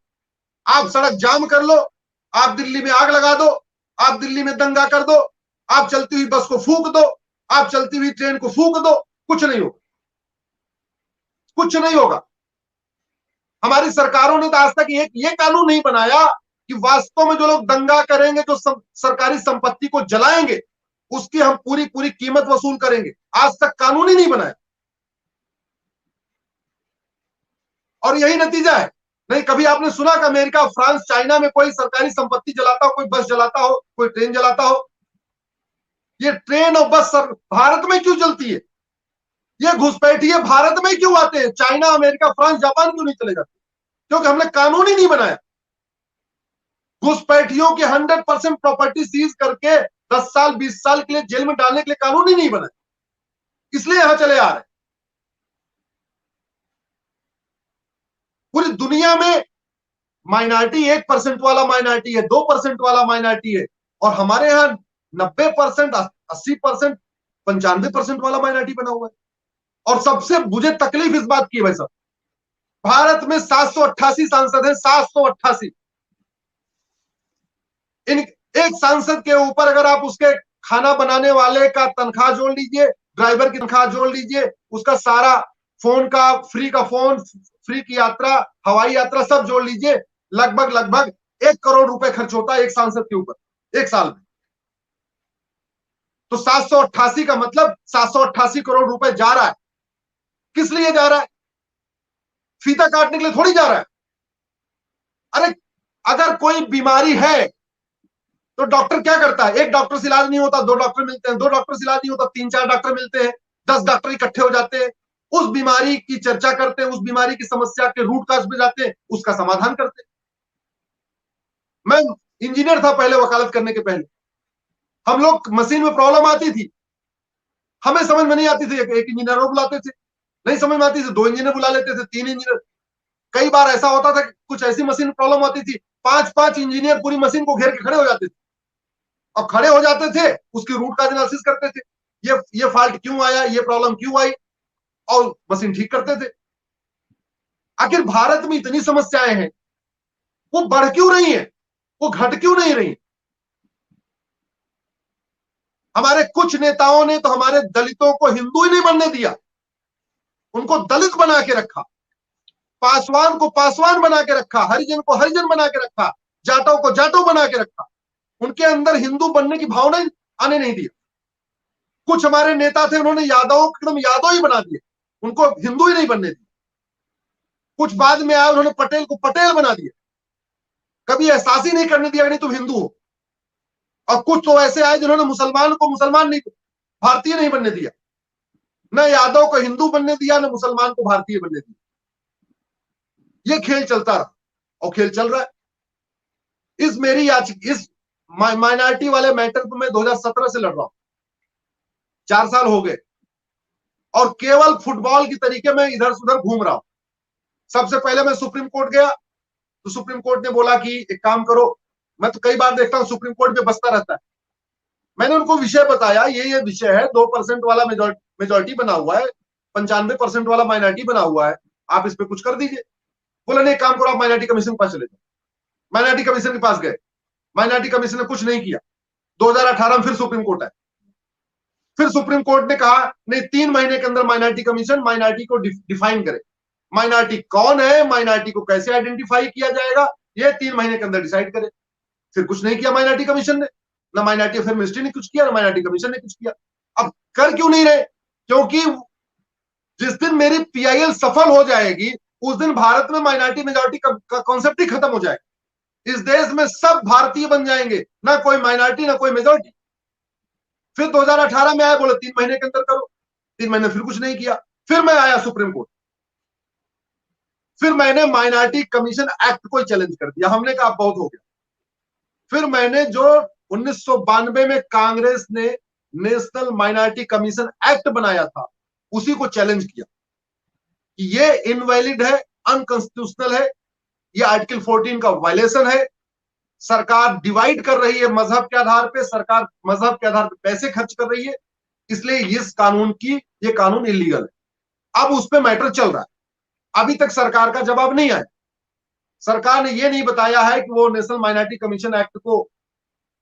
S2: आप सड़क जाम कर लो, आप दिल्ली में आग लगा दो, आप दिल्ली में दंगा कर दो, आप चलती हुई बस को फूंक दो, आप चलती हुई ट्रेन को फूंक दो, कुछ नहीं होगा, कुछ नहीं होगा। हमारी सरकारों ने तो आज तक ये कानून नहीं बनाया कि वास्तव में जो लोग दंगा करेंगे, जो सरकारी संपत्ति को जलाएंगे, उसकी हम पूरी पूरी कीमत वसूल करेंगे। आज तक कानून ही नहीं बनाया, और यही नतीजा है। नहीं, कभी आपने सुना कि अमेरिका, फ्रांस, चाइना में कोई सरकारी संपत्ति जलाता हो, कोई बस जलाता हो, कोई ट्रेन जलाता हो? ये ट्रेन और बस भारत में क्यों जलती है? ये घुसपैठिए भारत में क्यों आते हैं? चाइना, अमेरिका, फ्रांस, जापान क्यों नहीं चले जाते? क्योंकि हमने कानून ही नहीं बनाया। घुसपैठियों की 100% प्रॉपर्टी सीज करके 10 साल 20 साल के लिए जेल में डालने के लिए कानून ही नहीं बनाया, इसलिए यहां चले आ रहे। पूरी दुनिया में माइनॉरिटी 1% वाला माइनॉरिटी है, 2% वाला माइनॉरिटी है, और हमारे यहाँ 90%, 80%, 95% वाला माइनॉरिटी बना हुआ है। और सबसे मुझे तकलीफ इस बात की है भाई साहब, भारत में 788 सांसद हैं, 788। इन एक सांसद के ऊपर अगर आप उसके खाना बनाने वाले का तनख्वाह जोड़ लीजिए, ड्राइवर की तनख्वाह जोड़ लीजिए, उसका सारा फोन का फोन, फ्री की यात्रा, हवाई यात्रा सब जोड़ लीजिए, लगभग 1 करोड़ रुपए खर्च होता है एक सांसद के ऊपर एक साल में। तो 788 का मतलब 788 करोड़ रुपए जा रहा है। किस लिए जा रहा है? फीता काटने के लिए थोड़ी जा रहा है। अरे अगर कोई बीमारी है तो डॉक्टर क्या करता है? एक डॉक्टर से इलाज नहीं होता, 2 डॉक्टर मिलते हैं, 2 डॉक्टर से इलाज नहीं होता, 3-4 डॉक्टर मिलते हैं, 10 डॉक्टर इकट्ठे हो जाते हैं, उस बीमारी की चर्चा करते हैं, उस बीमारी की समस्या के रूट काज पे जाते हैं, उसका समाधान करते हैं। मैं इंजीनियर था पहले, वकालत करने के पहले। हम लोग मशीन में प्रॉब्लम आती थी, हमें समझ में नहीं आती थी, एक इंजीनियर को बुलाते थे, नहीं समझ में आती थी 2 इंजीनियर बुला लेते थे, 3 इंजीनियर। कई बार ऐसा होता था कि कुछ ऐसी मशीन प्रॉब्लम आती थी, 5-5 इंजीनियर पूरी मशीन को घेर के खड़े हो जाते थे। अब खड़े हो जाते थे, उसकी रूट काज एनालिसिस करते थे, ये फॉल्ट क्यों आया, ये प्रॉब्लम क्यों आई, और मशीन ठीक करते थे। आखिर भारत में इतनी समस्याएं हैं, वो बढ़ क्यों रही है, वो घट क्यों नहीं रही? हमारे कुछ नेताओं ने तो हमारे दलितों को हिंदू ही नहीं बनने दिया, उनको दलित बना के रखा, पासवान को पासवान बना के रखा, हरिजन को हरिजन बना के रखा, जाटों को जाटों बना के रखा। उनके अंदर हिंदू बनने की भावना आने नहीं दिया। कुछ हमारे नेता थे, उन्होंने यादवों को एकदम यादव ही बना दिया, उनको हिंदू ही नहीं बनने दिया। कुछ बाद में आए, उन्होंने पटेल को पटेल बना दिया, कभी एहसास ही नहीं करने दिया नहीं तुम हिंदू हो। और कुछ तो ऐसे आए जिन्होंने मुसलमान को मुसलमान नहीं, भारतीय नहीं बनने दिया, न यादव को हिंदू बनने दिया, न मुसलमान को भारतीय बनने दिया। ये खेल चलता रहा और खेल चल रहा है। इस माइनॉरिटी वाले मैटर को मैं 2017 से लड़ रहा हूं, 4 साल हो गए, और केवल फुटबॉल की तरीके में इधर से उधर घूम रहा हूं। सबसे पहले मैं सुप्रीम कोर्ट गया, तो सुप्रीम कोर्ट ने बोला कि एक काम करो, मैं तो कई बार देखता हूं सुप्रीम कोर्ट में बसता रहता है। मैंने उनको विषय बताया, ये विषय है, 2% वाला मेजोरिटी बना हुआ है, 95% वाला माइनॉरिटी बना हुआ है, आप इस पे कुछ कर दीजिए। बोला नहीं, काम करो, आप माइनॉरिटी कमीशन के पास चले जाओ। माइनॉरिटी कमीशन के पास गए, माइनॉरिटी कमीशन ने कुछ नहीं किया। 2018 में फिर सुप्रीम कोर्ट आया, फिर सुप्रीम कोर्ट ने कहा नहीं, 3 महीने के अंदर माइनॉरिटी कमीशन माइनॉरिटी को डिफाइन करे, माइनॉरिटी कौन है, माइनॉरिटी को कैसे आइडेंटिफाई किया जाएगा, ये 3 महीने के अंदर डिसाइड करे। फिर कुछ नहीं किया माइनॉरिटी कमीशन ने, ना माइनॉरिटी अफेयर मिनिस्ट्री ने कुछ किया, ना माइनॉरिटी कमीशन ने कुछ किया। अब कर क्यों नहीं रहे? क्योंकि जिस दिन मेरी पीआईएल सफल हो जाएगी, उस दिन भारत में माइनॉरिटी मेजॉरिटी का कॉन्सेप्ट ही खत्म हो जाएगा। इस देश में सब भारतीय बन जाएंगे, ना कोई माइनॉरिटी ना कोई मेजॉरिटी। फिर 2018 में आया, बोले 3 महीने के अंदर करो, 3 महीने फिर कुछ नहीं किया। फिर मैं आया सुप्रीम कोर्ट, फिर मैंने माइनॉरिटी कमीशन एक्ट को चैलेंज कर दिया। हमने कहा बहुत हो गया। फिर मैंने जो 1992 में कांग्रेस ने नेशनल माइनॉरिटी कमीशन एक्ट बनाया था, उसी को चैलेंज किया कि ये इनवैलिड है, अनकॉन्स्टिट्यूशनल है, ये आर्टिकल 14 का वायलेशन है। सरकार डिवाइड कर रही है मजहब के आधार पे, सरकार मजहब के आधार पे पैसे खर्च कर रही है, इसलिए इस कानून की, ये कानून इलीगल है। अब उस पे मैटर चल रहा है, अभी तक सरकार का जवाब नहीं आया। सरकार ने ये नहीं बताया है कि वो नेशनल माइनॉरिटी कमीशन एक्ट को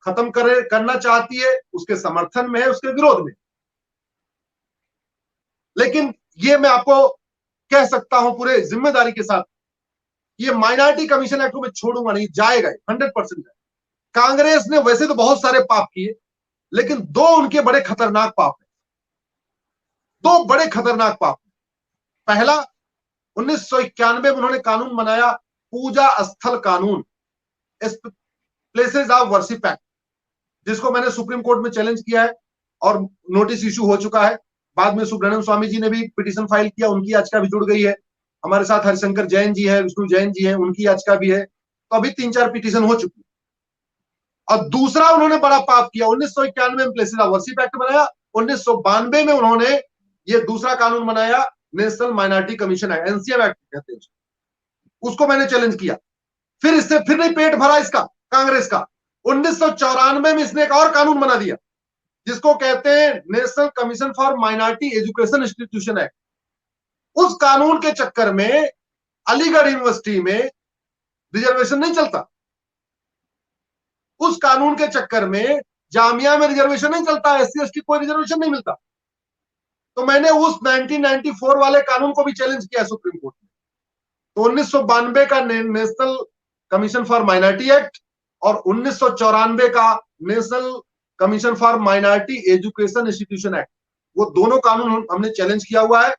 S2: खत्म करना चाहती है, उसके समर्थन में है, उसके विरोध में। लेकिन ये मैं आपको कह सकता हूं पूरे जिम्मेदारी के साथ, ये माइनॉरिटी कमीशन एक्ट को मैं छोड़ूंगा नहीं, जाएगा 100%। कांग्रेस ने वैसे तो बहुत सारे पाप किए, लेकिन 2 उनके बड़े खतरनाक पाप है, 2 बड़े खतरनाक पाप। पहला, 1991 में उन्होंने कानून बनाया, पूजा स्थल कानून, प्लेसेस ऑफ वर्शिप एक्ट, जिसको मैंने सुप्रीम कोर्ट में चैलेंज किया है और नोटिस इशू हो चुका है। बाद में सुब्रमण्यम स्वामी जी ने भी पिटीशन फाइल किया, उनकी याचिका भी जुड़ गई है। हमारे साथ हरिशंकर जैन जी है, विष्णु जैन जी है, उनकी याचिका भी है। तो अभी 3-4 पिटीशन हो चुकी है। और दूसरा उन्होंने बड़ा पाप किया, 1991 में प्लेसेस ऑफ वर्शिप एक्ट बनाया, 1992 में उन्होंने ये दूसरा कानून बनाया, national minority commission act, NCM act कहते हैं उसको मैंने चैलेंज किया। फिर इससे फिर नहीं पेट भरा इसका, कांग्रेस का। 1994 में इसने एक और कानून बना दिया, जिसको कहते हैं national commission for minority education institution act. उस कानून के चक्कर में अलीगढ़ यूनिवर्सिटी में रिजर्वेशन नहीं चलता, उस कानून के चक्कर में जामिया में रिजर्वेशन नहीं चलता, एससी एसटी कोई रिजर्वेशन नहीं मिलता। तो मैंने उस 1994 वाले कानून को भी चैलेंज किया सुप्रीम कोर्ट में। तो 1992 का national commission for minority act और 1994 का national commission for minority education institution act, वो दोनों कानून हमने चैलेंज किया हुआ है।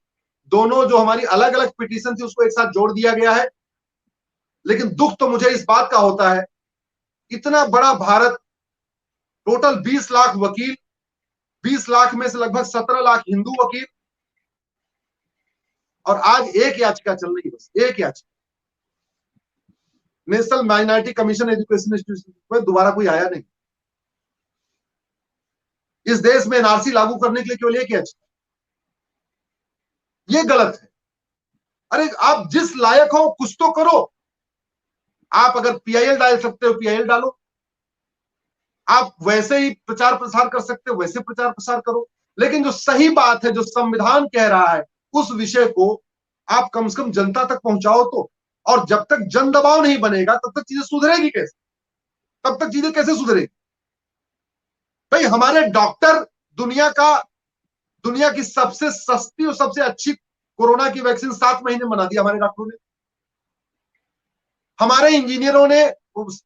S2: दोनों जो हमारी अलग अलग पिटीशन थी, उसको एक साथ जोड़ दिया गया है। लेकिन दुख तो मुझे इस बात का होता है, इतना बड़ा भारत, टोटल 20 लाख वकील, 20 लाख में से लगभग 17 लाख हिंदू वकील, और आज एक याचिका चल रही है, बस एक याचिका, national minority commission education institution में दोबारा कोई आया नहीं। इस देश में एनआरसी लागू करने के लिए केवल एक याचिका, ये गलत है। अरे आप जिस लायक हो कुछ तो करो। आप अगर पीआईएल डाल सकते हो पीआईएल डालो, आप वैसे ही प्रचार प्रसार कर सकते हो वैसे प्रचार प्रसार करो। लेकिन जो सही बात है, जो संविधान कह रहा है, उस विषय को आप कम से कम जनता तक पहुंचाओ तो। और जब तक जन दबाव नहीं बनेगा तब तक चीजें सुधरेगी कैसे? तब तक चीजें कैसे सुधरेगी? भाई हमारे डॉक्टर दुनिया की सबसे सस्ती और सबसे अच्छी कोरोना की वैक्सीन 7 महीने में बना दी हमारे डॉक्टरों ने। हमारे इंजीनियरों ने,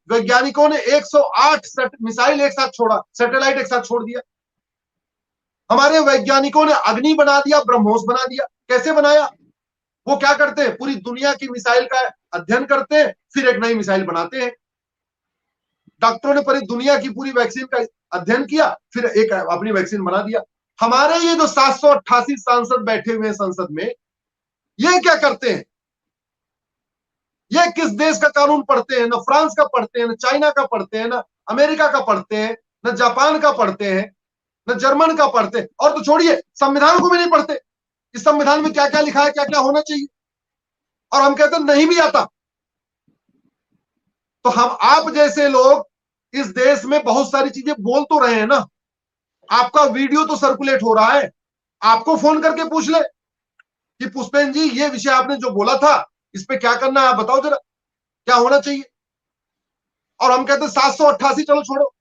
S2: वैज्ञानिकों ने 108 मिसाइल एक साथ छोड़ा, सैटेलाइट एक साथ छोड़ दिया। हमारे वैज्ञानिकों ने अग्नि बना दिया, ब्रह्मोस बना दिया। कैसे बनाया? वो क्या करते हैं, पूरी दुनिया की मिसाइल का अध्ययन करते हैं, फिर एक नई मिसाइल बनाते हैं। डॉक्टरों ने पूरी दुनिया की पूरी वैक्सीन का अध्ययन किया, फिर एक अपनी वैक्सीन बना दिया। हमारे ये जो 788 सांसद बैठे हुए हैं संसद में, ये क्या करते हैं? ये किस देश का कानून पढ़ते हैं? न फ्रांस का पढ़ते हैं, न चाइना का पढ़ते हैं, न अमेरिका का पढ़ते हैं, न जापान का पढ़ते हैं, न जर्मन का पढ़ते हैं। और तो छोड़िए, संविधान को भी नहीं पढ़ते। इस संविधान में क्या क्या लिखा है, क्या क्या होना चाहिए, और हम कहते हैं नहीं भी आता। तो हम आप जैसे लोग इस देश में बहुत सारी चीजें बोल तो रहे हैं ना। आपका वीडियो तो सर्कुलेट हो रहा है, आपको फोन करके पूछ ले कि पुष्पेन जी ये विषय आपने जो बोला था इस पे क्या करना है, आप बताओ जरा क्या होना चाहिए। और हम कहते हैं 788, चलो छोड़ो,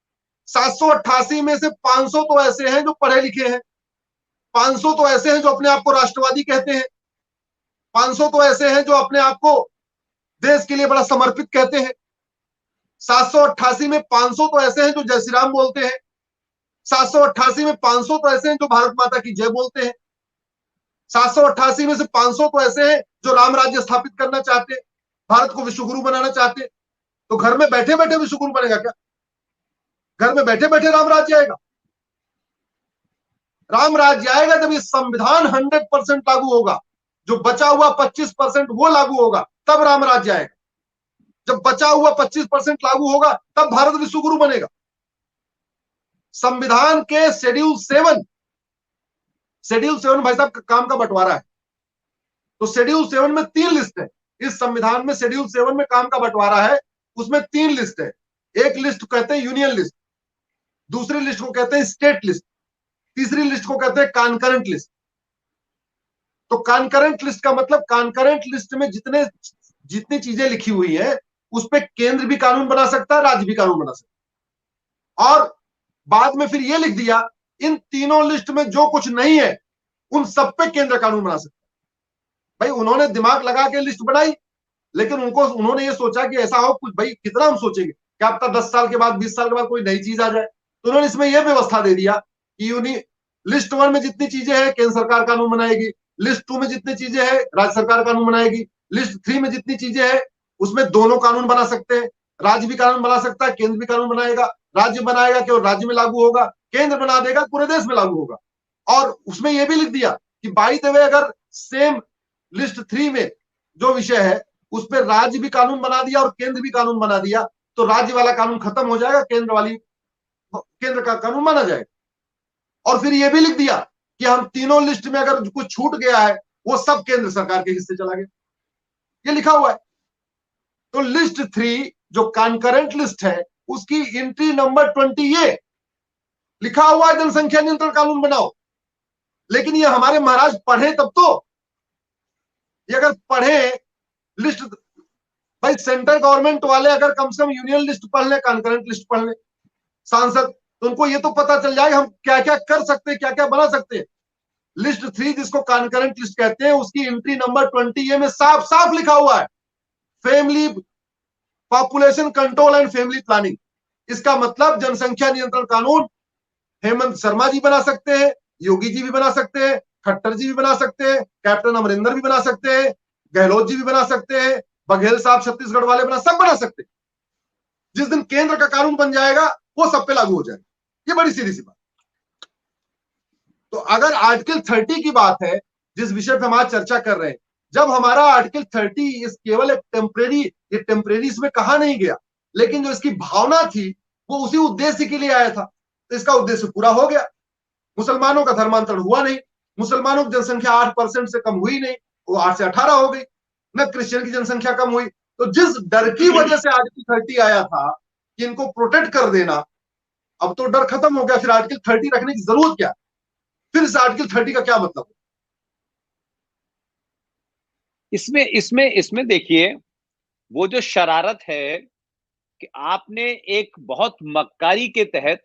S2: 788 में से 500 तो ऐसे हैं जो पढ़े लिखे हैं, 500 तो ऐसे हैं जो अपने आप को राष्ट्रवादी कहते हैं, 500 तो ऐसे हैं जो अपने आप को देश के लिए बड़ा समर्पित कहते हैं, 788 में 500 तो ऐसे हैं जो जय श्री राम बोलते हैं, 788 में 500 तो ऐसे हैं जो भारत माता की जय बोलते हैं, 788 में से 500 तो ऐसे हैं जो राम राज्य स्थापित करना चाहते हैं, भारत को विश्वगुरु बनाना चाहते हैं। तो घर में बैठे बैठे विश्वगुरु बनेगा क्या? घर में बैठे बैठे राम राज्य आएगा? राम राज्य आएगा जब ये संविधान 100% लागू होगा, जो बचा हुआ 25% वो लागू होगा, तब राम राज्य आएगा। जब बचा हुआ 25% लागू होगा तब भारत विश्वगुरु बनेगा। संविधान के शेड्यूल 7 भाई साहब काम का बंटवारा है। तो शेड्यूल 7 में 3 लिस्ट है। इस संविधान में शेड्यूल 7 में काम का बंटवारा है, उसमें 3 लिस्ट है। एक लिस्ट को कहते हैं यूनियन लिस्ट, दूसरी लिस्ट को कहते हैं स्टेट लिस्ट, तीसरी लिस्ट को कहते हैं कॉन्करेंट लिस्ट। तो कॉन्करेंट लिस्ट का मतलब, कॉन्करेंट लिस्ट में जितनी चीजें लिखी हुई है उस पर केंद्र भी कानून बना सकता है, राज्य भी कानून बना सकता है। और बाद में फिर ये लिख दिया, इन तीनों लिस्ट में जो कुछ नहीं है उन सब पे केंद्र कानून बना सकता है। भाई उन्होंने दिमाग लगा के लिस्ट बनाई, लेकिन उन्होंने ये सोचा कि ऐसा हो कुछ, भाई कितना हम सोचेंगे, क्या पता 10 साल के बाद 20 साल के बाद कोई नई चीज आ जाए। तो उन्होंने इसमें यह व्यवस्था दे दिया कि लिस्ट 1 में जितनी चीजें हैं केंद्र सरकार कानून बनाएगी, लिस्ट 2 में जितनी चीजें हैं राज्य सरकार कानून बनाएगी, लिस्ट 3 में जितनी चीजें हैं उसमें दोनों कानून बना सकते हैं, राज्य भी कानून बना सकता है, केंद्र भी कानून बनाएगा। राज्य बनाएगा केवल राज्य में लागू होगा, केंद्र बना देगा पूरे देश में लागू होगा। और उसमें यह भी लिख दिया कि बाई द वे अगर सेम लिस्ट 3 में जो विषय है उस पर राज्य भी कानून बना दिया और केंद्र भी कानून बना दिया तो राज्य वाला कानून खत्म हो जाएगा, केंद्र का कानून माना जाएगा। और फिर यह भी लिख दिया कि हम तीनों लिस्ट में अगर कुछ छूट गया है वो सब केंद्र सरकार के हिस्से चला गया, ये लिखा हुआ है। तो लिस्ट 3 जो कॉन्करेंट लिस्ट है उसकी एंट्री नंबर 20 ये लिखा हुआ है, जनसंख्या नियंत्रण कानून बनाओ। लेकिन ये हमारे महाराज पढ़े तब तो, ये अगर पढ़े लिस्ट, भाई सेंट्रल गवर्नमेंट वाले अगर कम से कम यूनियन लिस्ट पढ़ ले, कॉन्करेंट लिस्ट पढ़ ले सांसद, तो उनको ये तो पता चल जाएगा हम क्या क्या कर सकते हैं, क्या क्या बना सकते हैं। लिस्ट 3 जिसको कॉन्करेंट लिस्ट कहते हैं उसकी एंट्री नंबर 20 ए में साफ साफ लिखा हुआ है, family population control and family planning. इसका मतलब जनसंख्या नियंत्रण कानून हेमंत शर्मा जी बना सकते हैं, योगी जी भी बना सकते हैं, खट्टर जी भी बना सकते हैं, कैप्टन अमरिंदर भी बना सकते हैं, गहलोत जी भी बना सकते हैं, बघेल साहब छत्तीसगढ़ वाले सब बना सकते हैं। जिस दिन केंद्र का कानून बन जाएगा वो सब पे लागू हो जाएगा। ये बड़ी सीधी सी बात। तो अगर आर्टिकल 30 की बात है जिस विषय पे हम आज चर्चा कर रहे हैं, जब हमारा आर्टिकल 30 इस केवल एक टेम्परेरी इसमें कहा नहीं गया, लेकिन जो इसकी भावना थी वो उसी उद्देश्य के लिए आया था, तो इसका उद्देश्य पूरा हो गया। मुसलमानों का धर्मांतरण हुआ नहीं, मुसलमानों की जनसंख्या 8% से कम हुई नहीं, वो 8 से 18 हो गई, न क्रिश्चियन की जनसंख्या कम हुई। तो जिस डर की वजह से आर्टिकल 30 आया था कि इनको प्रोटेक्ट कर देना, अब तो डर खत्म हो गया। फिर आर्टिकल 30 रखने की जरूरत क्या? फिर इस आर्टिकल 30 का क्या मतलब?
S1: इसमें इसमें इसमें देखिए, वो जो शरारत है कि आपने एक बहुत मक्कारी के तहत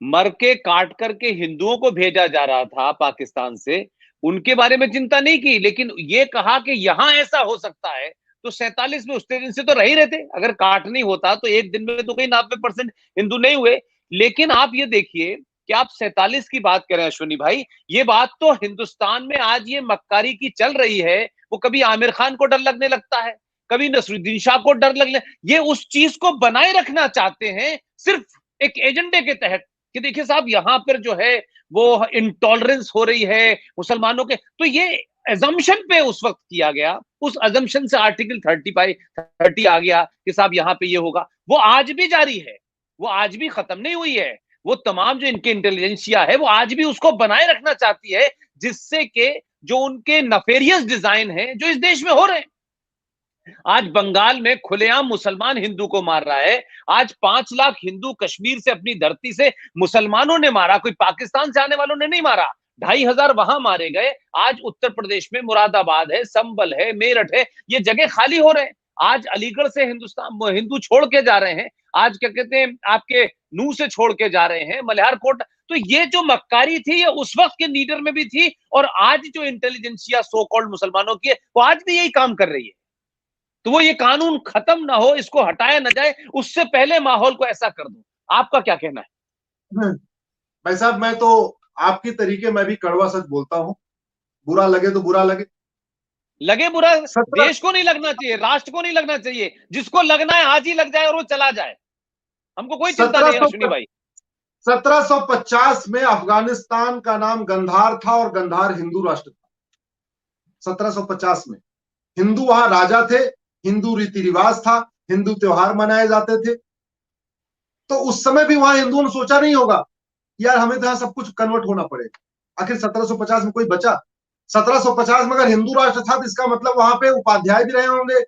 S1: मर के काट करके हिंदुओं को भेजा जा रहा था पाकिस्तान से, उनके बारे में चिंता नहीं की, लेकिन ये कहा कि यहां ऐसा हो सकता है। तो 47 में उस दिन से तो रह ही रहे थे। अगर काट नहीं होता तो एक दिन में तो कहीं 90% हिंदू नहीं हुए। लेकिन आप ये देखिए कि आप 47 की बात करें अश्विनी भाई, ये बात तो हिंदुस्तान में आज ये मक्कारी की चल रही है। वो कभी आमिर खान को डर लगने लगता है, कभी नसरुद्दीन शाह को डर लगने, ये उस चीज को बनाए रखना चाहते हैं सिर्फ एक एजेंडे के तहत कि देखिए साहब यहां पर जो है वो इंटॉलरेंस हो रही है मुसलमानों के। तो ये एजम्पशन पे उस वक्त किया गया, उस एजम्पशन से आर्टिकल 30 आ गया कि साहब यहां पे ये होगा। वो आज भी जारी है, वो आज भी खत्म नहीं हुई है। वो तमाम जो इनके इंटेलिजेंसिया है वो आज भी उसको बनाए रखना चाहती है, जिससे कि जो उनके नफेरियस डिजाइन है जो इस देश में हो रहे हैं। आज बंगाल में खुलेआम मुसलमान हिंदू को मार रहा है। आज 5 लाख हिंदू कश्मीर से अपनी धरती से मुसलमानों ने मारा, कोई पाकिस्तान से आने वालों ने नहीं मारा। 2,500 वहां मारे गए। आज उत्तर प्रदेश में मुरादाबाद है, संबल है, मेरठ है, ये जगह खाली हो रहे हैं। आज अलीगढ़ से हिंदुस्तान हिंदू छोड़ के जा रहे हैं। आज क्या कहते हैं आपके नू से छोड़ के जा रहे हैं, मल्हार कोट। तो ये जो मक्कारी थी ये उस वक्त के लीडर में भी थी, और आज जो इंटेलिजेंसिया सो कॉल्ड मुसलमानों की है वो आज भी यही काम कर रही है। तो वो ये कानून खत्म ना हो, इसको हटाया ना जाए, उससे पहले माहौल को ऐसा कर दो। आपका क्या कहना है?
S2: भाई साहब, मैं तो आपके तरीके मैं भी कड़वा सच बोलता हूँ। बुरा लगे तो बुरा लगे,
S1: लगे बुरा,
S2: 17
S1: देश को नहीं लगना चाहिए, राष्ट्र को नहीं लगना चाहिए। जिसको लगना है आज ही लग जाए और वो चला जाए, हमको कोई चिंता
S2: सत्रह
S1: नहीं है
S2: सौ
S1: अश्विनी भाई।
S2: 1750 में अफगानिस्तान का नाम गंधार था और गंधार हिंदू राष्ट्र था। 1750 में हिंदू वहां राजा थे, हिंदू रीति रिवाज था, हिंदू त्योहार मनाए जाते थे। तो उस समय भी वहां हिंदुओं ने सोचा नहीं होगा यार हमें तो यहां सब कुछ कन्वर्ट होना पड़ेगा। आखिर 1750 में कोई बचा? 1750 में अगर हिंदू राष्ट्र था तो इसका मतलब वहां पे उपाध्याय भी रहे होंगे,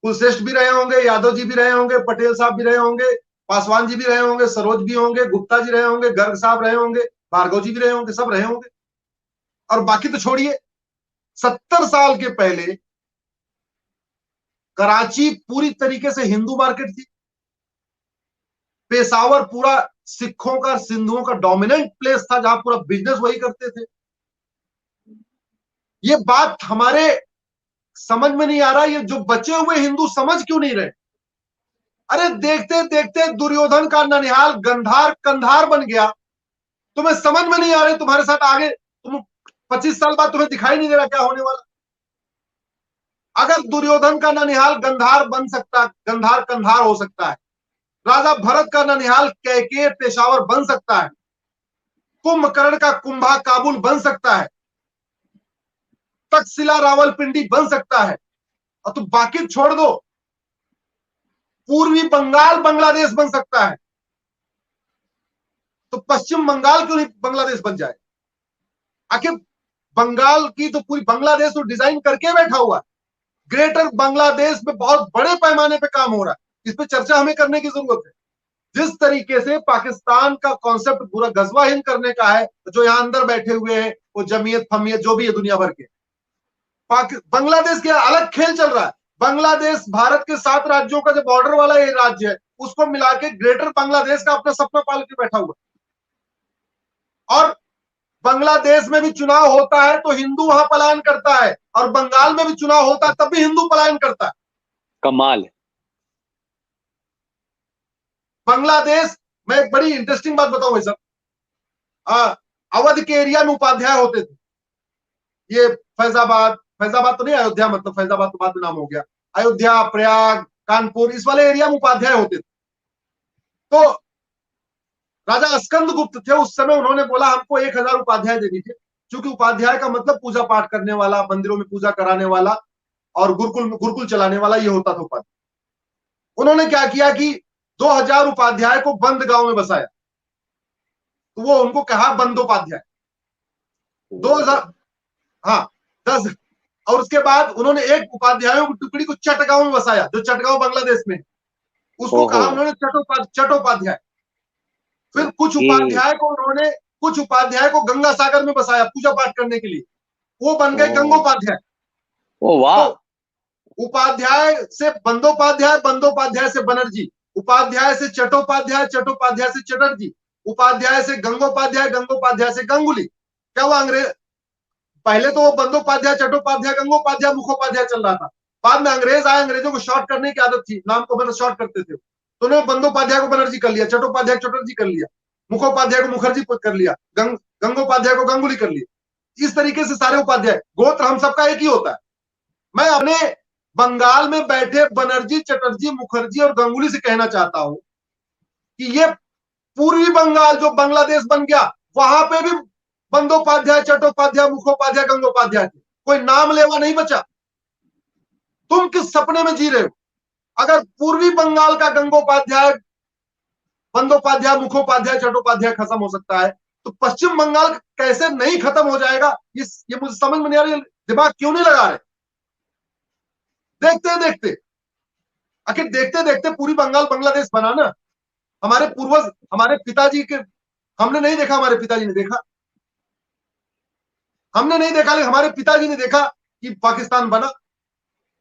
S2: कुलश्रेष्ठ भी रहे होंगे, यादव जी भी रहे होंगे, पटेल साहब भी रहे होंगे, पासवान जी भी रहे होंगे, सरोज भी होंगे, गुप्ता जी रहे होंगे, गर्ग साहब रहे होंगे, भार्गव जी भी रहे होंगे, सब रहे होंगे। और बाकी तो छोड़िए, 70 साल के पहले कराची पूरी तरीके से हिंदू मार्केट थी। पेशावर पूरा सिखों का, सिंधुओं का डोमिनेंट प्लेस था जहां पूरा बिजनेस वही करते थे। ये बात हमारे समझ में नहीं आ रहा, ये जो बचे हुए हिंदू समझ क्यों नहीं रहे? अरे देखते देखते दुर्योधन का ननिहाल गंधार कंधार बन गया। तुम्हें समझ में नहीं आ रही, तुम्हारे साथ आगे तुम 25 साल बाद तुम्हें दिखाई नहीं दे रहा क्या होने वाला। अगर दुर्योधन का ननिहाल गंधार बन सकता, गंधार कंधार हो सकता है, राजा भरत का ननिहाल कैकेय पेशावर बन सकता है, कुंभकर्ण का कुंभा काबुल बन सकता है, तक्षशिला रावलपिंडी बन सकता है, और तुम बाकी छोड़ दो, पूर्वी बंगाल बांग्लादेश बन सकता है। तो पश्चिम बंगाल क्यों नहीं बांग्लादेश बन जाए? आखिर बंगाल की तो पूरी बांग्लादेश तो डिजाइन करके बैठा हुआ है। ग्रेटर बांग्लादेश में बहुत बड़े पैमाने पे काम हो रहा है, इस पे चर्चा हमें करने की जरूरत है। जिस तरीके से पाकिस्तान का कॉन्सेप्ट पूरा गजवा हिंद करने का है, जो यहां अंदर बैठे हुए हैं वो जमीयत फमीयत जो भी है दुनिया भर के, बांग्लादेश के अलग खेल चल रहा है। बांग्लादेश भारत के 7 राज्यों का जो बॉर्डर वाला ये राज्य है उसको मिला के ग्रेटर बांग्लादेश का अपना सपना पाल के बैठा हुआ है। और बांग्लादेश में भी चुनाव होता है तो हिंदू वहां पलायन करता है, और बंगाल में भी चुनाव होता है तब भी हिंदू पलायन करता है।
S1: कमाल है।
S2: बांग्लादेश में एक बड़ी इंटरेस्टिंग बात बताऊं सर, अवध के एरिया में उपाध्याय होते थे। ये फैजाबाद, फैजाबाद तो नहीं, अयोध्या, मतलब फैजाबाद तो बाद में नाम हो गया, अयोध्या, प्रयाग, कानपुर, इस वाले एरिया में उपाध्याय होते थे। तो राजा स्कंद गुप्त थे उस समय, उन्होंने बोला हमको 1000 उपाध्याय दे दीजिए, क्योंकि उपाध्याय का मतलब पूजा पाठ करने वाला, मंदिरों में पूजा कराने वाला और गुरुकुल गुरुकुल चलाने वाला, ये होता था उपाध्याय। उन्होंने क्या किया कि 2000 उपाध्याय को बंद गांव में बसाया, तो वो उनको कहा बंदोपाध्याय। 2000, हाँ 10, और उसके बाद उन्होंने एक उपाध्यायों की टुकड़ी को चटगांव में बसाया, जो चटगांव बांग्लादेश में, उसको कहा उन्होंने चट्टोपाध्याय। फिर कुछ उपाध्याय को गंगा सागर में बसाया पूजा पाठ करने के लिए, वो बन गए गंगोपाध्याय।
S1: ओ वाह।
S2: तो उपाध्याय से बंदोपाध्याय, बंदोपाध्याय से बनर्जी, उपाध्याय से चट्टोपाध्याय, चट्टोपाध्याय से चटर्जी, उपाध्याय से गंगोपाध्याय, गंगोपाध्याय से गांगुली। क्या वो अंग्रेज, पहले तो वो बंदोपाध्याय, चट्टोपाध्याय, गंगोपाध्याय, मुखोपाध्याय चल रहा था। बाद में अंग्रेज आए, अंग्रेजों को शॉर्ट करने की आदत थी, नाम को मतलब शॉर्ट करते थे, तो उन्होंने बंदोपाध्याय को बनर्जी कर लिया, चट्टोपाध्याय को चटर्जी कर लिया, मुखोपाध्याय को मुखर्जी कर लिया, गंगोपाध्याय को गांगुली कर लिया। इस तरीके से सारे उपाध्याय, गोत्र हम सबका एक ही होता है। मैं अपने बंगाल में बैठे बनर्जी, चटर्जी, मुखर्जी और गांगुली से कहना चाहता हूं कि ये पूर्वी बंगाल जो बांग्लादेश बन गया, वहां पे भी बंदोपाध्याय, चट्टोपाध्याय, मुखोपाध्याय, गंगोपाध्याय थे, कोई नाम लेवा नहीं बचा। तुम किस सपने में जी रहे हो? अगर पूर्वी बंगाल का गंगोपाध्याय, बंदोपाध्याय, मुखोपाध्याय, चट्टोपाध्याय खत्म हो सकता है, तो पश्चिम बंगाल कैसे नहीं खत्म हो जाएगा? ये मुझे समझ में नहीं आ रही, दिमाग क्यों नहीं लगा रहे? देखते देखते, आखिर देखते देखते पूरी बंगाल बांग्लादेश बना ना। हमारे पूर्वज, हमारे पिताजी के, हमने नहीं देखा, हमारे पिताजी ने देखा, हमने नहीं देखा लेकिन हमारे पिताजी ने देखा कि पाकिस्तान बना।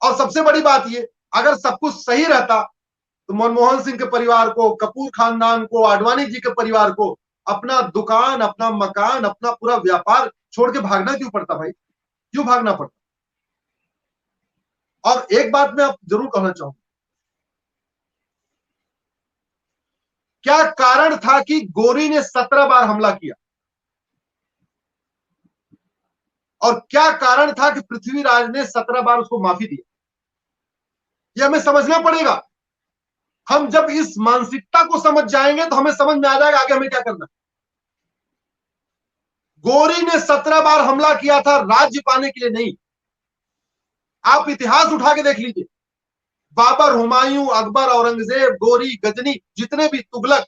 S2: और सबसे बड़ी बात ये, अगर सब कुछ सही रहता तो मनमोहन सिंह के परिवार को, कपूर खानदान को, आडवाणी जी के परिवार को अपना दुकान, अपना मकान, अपना पूरा व्यापार छोड़ के भागना क्यों पड़ता भाई? क्यों भागना पड़ता? और एक बात मैं आप जरूर कहना चाहूंगा, क्या कारण था कि गोरी ने 17 बार हमला किया? और क्या कारण था कि पृथ्वीराज ने 17 बार उसको माफी दी? ये हमें समझना पड़ेगा। हम जब इस मानसिकता को समझ जाएंगे तो हमें समझ में आ जाएगा आगे हमें क्या करना। गोरी ने 17 बार हमला किया था राज्य पाने के लिए नहीं। आप इतिहास उठा के देख लीजिए, बाबर, हुमायूं, अकबर, औरंगजेब, गोरी, गजनी, जितने भी तुगलक,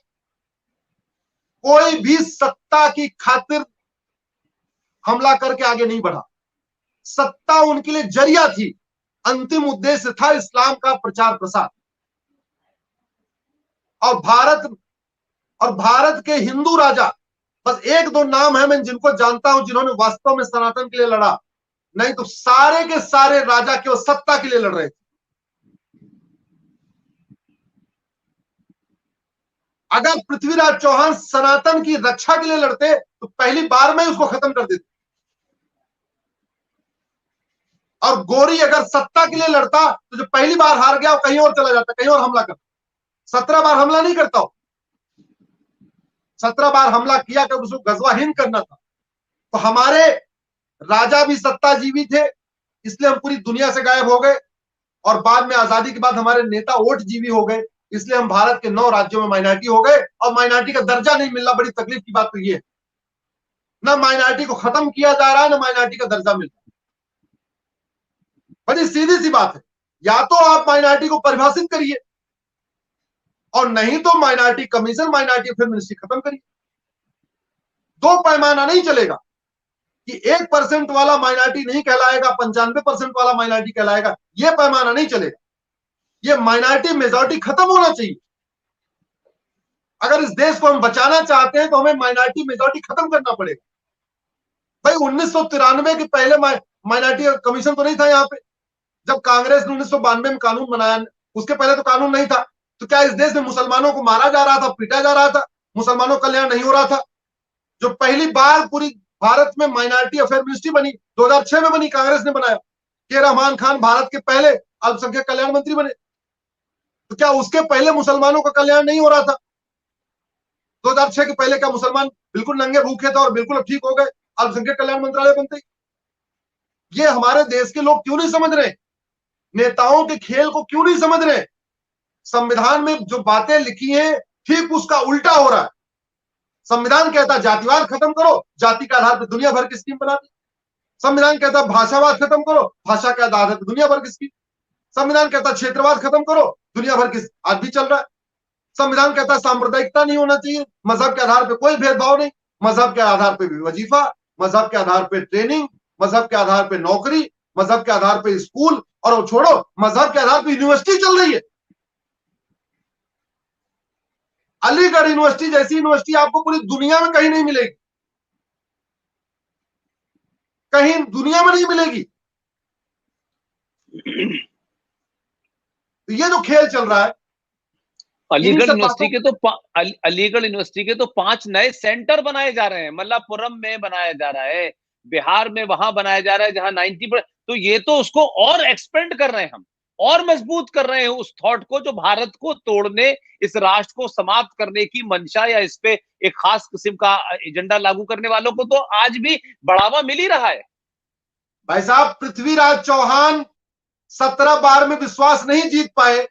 S2: कोई भी सत्ता की खातिर हमला करके आगे नहीं बढ़ा। सत्ता उनके लिए जरिया थी, अंतिम उद्देश्य था इस्लाम का प्रचार प्रसार। और भारत के हिंदू राजा, बस एक दो नाम है मैं जिनको जानता हूं जिन्होंने वास्तव में सनातन के लिए लड़ा, नहीं तो सारे के सारे राजा केवल सत्ता के लिए लड़ रहे थे। अगर पृथ्वीराज चौहान सनातन की रक्षा के लिए लड़ते तो पहली बार में उसको खत्म कर देते। और गोरी अगर सत्ता के लिए लड़ता तो जो पहली बार हार गया वो कहीं और चला जाता, कहीं और हमला करता। 17 बार हमला नहीं करता हो, 17 बार हमला किया कि उसको गजवा हिंद करना था। तो हमारे राजा भी सत्ताजीवी थे, इसलिए हम पूरी दुनिया से गायब हो गए। और बाद में आजादी के बाद हमारे नेता वोट जीवी हो गए, इसलिए हम भारत के 9 राज्यों में माइनॉरिटी हो गए। और माइनॉरिटी का दर्जा नहीं मिलना बड़ी तकलीफ की बात तो ये है। ना माइनॉरिटी को खत्म किया जा रहा है, ना माइनॉरिटी का दर्जा मिल रहा है। बड़ी सीधी सी बात है, या तो आप माइनॉरिटी को परिभाषित करिए, और नहीं तो minority commission, minority affair ministry खत्म करिए। दो पैमाना नहीं चलेगा कि 1% वाला माइनॉरिटी नहीं कहलाएगा, 95% वाला माइनॉरिटी कहलाएगा, यह पैमाना नहीं चलेगा। ये माइनॉरिटी मेजॉरिटी खत्म होना चाहिए। अगर इस देश को हम बचाना चाहते हैं तो हमें माइनॉरिटी मेजॉरिटी खत्म करना पड़ेगा। भाई 1993 के पहले माइनॉरिटी कमीशन तो नहीं था यहाँ पे। जब कांग्रेस ने 1992 में कानून बनाया, उसके पहले तो कानून नहीं था। तो क्या इस देश में मुसलमानों को मारा जा रहा था, पीटा जा रहा था, मुसलमानों का कल्याण नहीं हो रहा था? जो पहली बार पूरी भारत में माइनॉरिटी अफेयर मिनिस्ट्री बनी, 2006 में बनी, कांग्रेस ने बनाया। के रहमान खान भारत के पहले अल्पसंख्यक कल्याण मंत्री बने। तो क्या उसके पहले मुसलमानों का कल्याण नहीं हो रहा था? 2006 के पहले क्या मुसलमान बिल्कुल नंगे भूखे थे और बिल्कुल ठीक हो गए अल्पसंख्यक कल्याण मंत्रालय बनते? ये हमारे देश के लोग क्यों नहीं समझ रहे? नेताओं के खेल को क्यों नहीं समझ रहे? संविधान में जो बातें लिखी हैं ठीक उसका उल्टा हो रहा है। संविधान कहता है जातिवाद खत्म करो, जाति के आधार पर दुनिया भर की स्कीम बना दी। संविधान कहता है भाषावाद खत्म करो, भाषा के आधार पर दुनिया भर की स्कीम। संविधान कहता है क्षेत्रवाद खत्म करो, दुनिया भर की आज भी चल रहा है। संविधान कहता है सांप्रदायिकता नहीं होना चाहिए, मजहब के आधार पर कोई भेदभाव नहीं, मजहब के आधार पर भी वजीफा, मजहब के आधार पर ट्रेनिंग, मजहब के आधार पर नौकरी, मजहब के आधार पर स्कूल, और छोड़ो मजहब के आधार पर यूनिवर्सिटी चल रही है। अलीगढ़ यूनिवर्सिटी जैसी यूनिवर्सिटी आपको पूरी दुनिया में कहीं नहीं मिलेगी, कहीं दुनिया में नहीं मिलेगी। तो ये जो खेल चल रहा है, इन्हीं
S1: अलीगढ़
S2: सब
S1: यूनिवर्सिटी
S2: बातों।
S1: के तो अलीगढ़ यूनिवर्सिटी के तो 5 नए सेंटर बनाए जा रहे हैं, मल्लापुरम में बनाया जा रहा है, बिहार में वहां बनाया जा रहा है जहां 90, तो ये तो उसको और एक्सपेंड कर रहे हैं हम, और मजबूत कर रहे हैं उस थॉट को जो भारत को तोड़ने, इस राष्ट्र को समाप्त करने की मंशा या इस पे एक खास किस्म का एजेंडा लागू करने वालों को तो आज भी बढ़ावा मिल ही रहा है।
S2: भाई साहब, पृथ्वीराज चौहान 17 बार में विश्वास नहीं जीत पाए।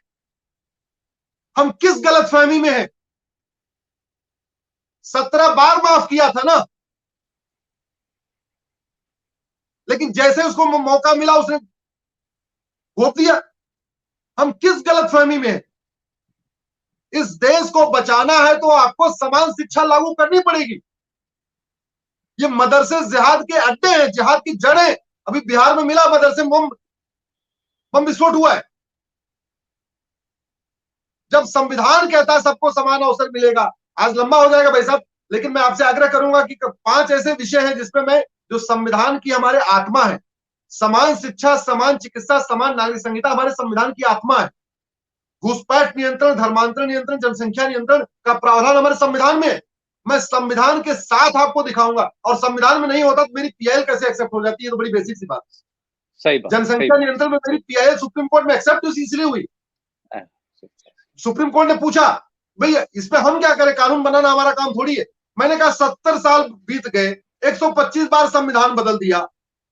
S2: हम किस गलतफहमी में हैं? 17 बार माफ किया था ना, लेकिन जैसे उसको मौका मिला उसने घोप दिया। हम किस गलतफहमी में हैं? इस देश को बचाना है तो आपको समान शिक्षा लागू करनी पड़ेगी। ये मदरसे जिहाद के अड्डे हैं, जिहाद की जड़ें। अभी बिहार में मिला मदरसे में बम विस्फोट हुआ है। जब संविधान कहता है सबको समान अवसर मिलेगा, आज लंबा हो जाएगा भाई साहब, लेकिन मैं आपसे आग्रह करूंगा कि 5 ऐसे विषय हैं जिसपे मैं, जो संविधान की हमारे आत्मा है, समान शिक्षा, समान चिकित्सा, समान नागरिक संहिता हमारे संविधान की आत्मा है। घुसपैठ नियंत्रण, धर्मांतरण नियंत्रण, जनसंख्या नियंत्रण का प्रावधान हमारे संविधान में है। मैं संविधान के साथ आपको दिखाऊंगा, और संविधान में नहीं होता तो मेरी पीआईएल कैसे एक्सेप्ट हो जाती है? तो बड़ी बेसिक सी बात।
S1: सही बात, सही
S2: जनसंख्या
S1: बात।
S2: नियंत्रण में मेरी पीआईएल सुप्रीम कोर्ट में एक्सेप्ट इसलिए हुई, सुप्रीम कोर्ट ने पूछा भैया इस पे हम क्या करें, कानून बनाना हमारा काम थोड़ी है। मैंने कहा 70 साल बीत गए, 125 बार संविधान बदल दिया,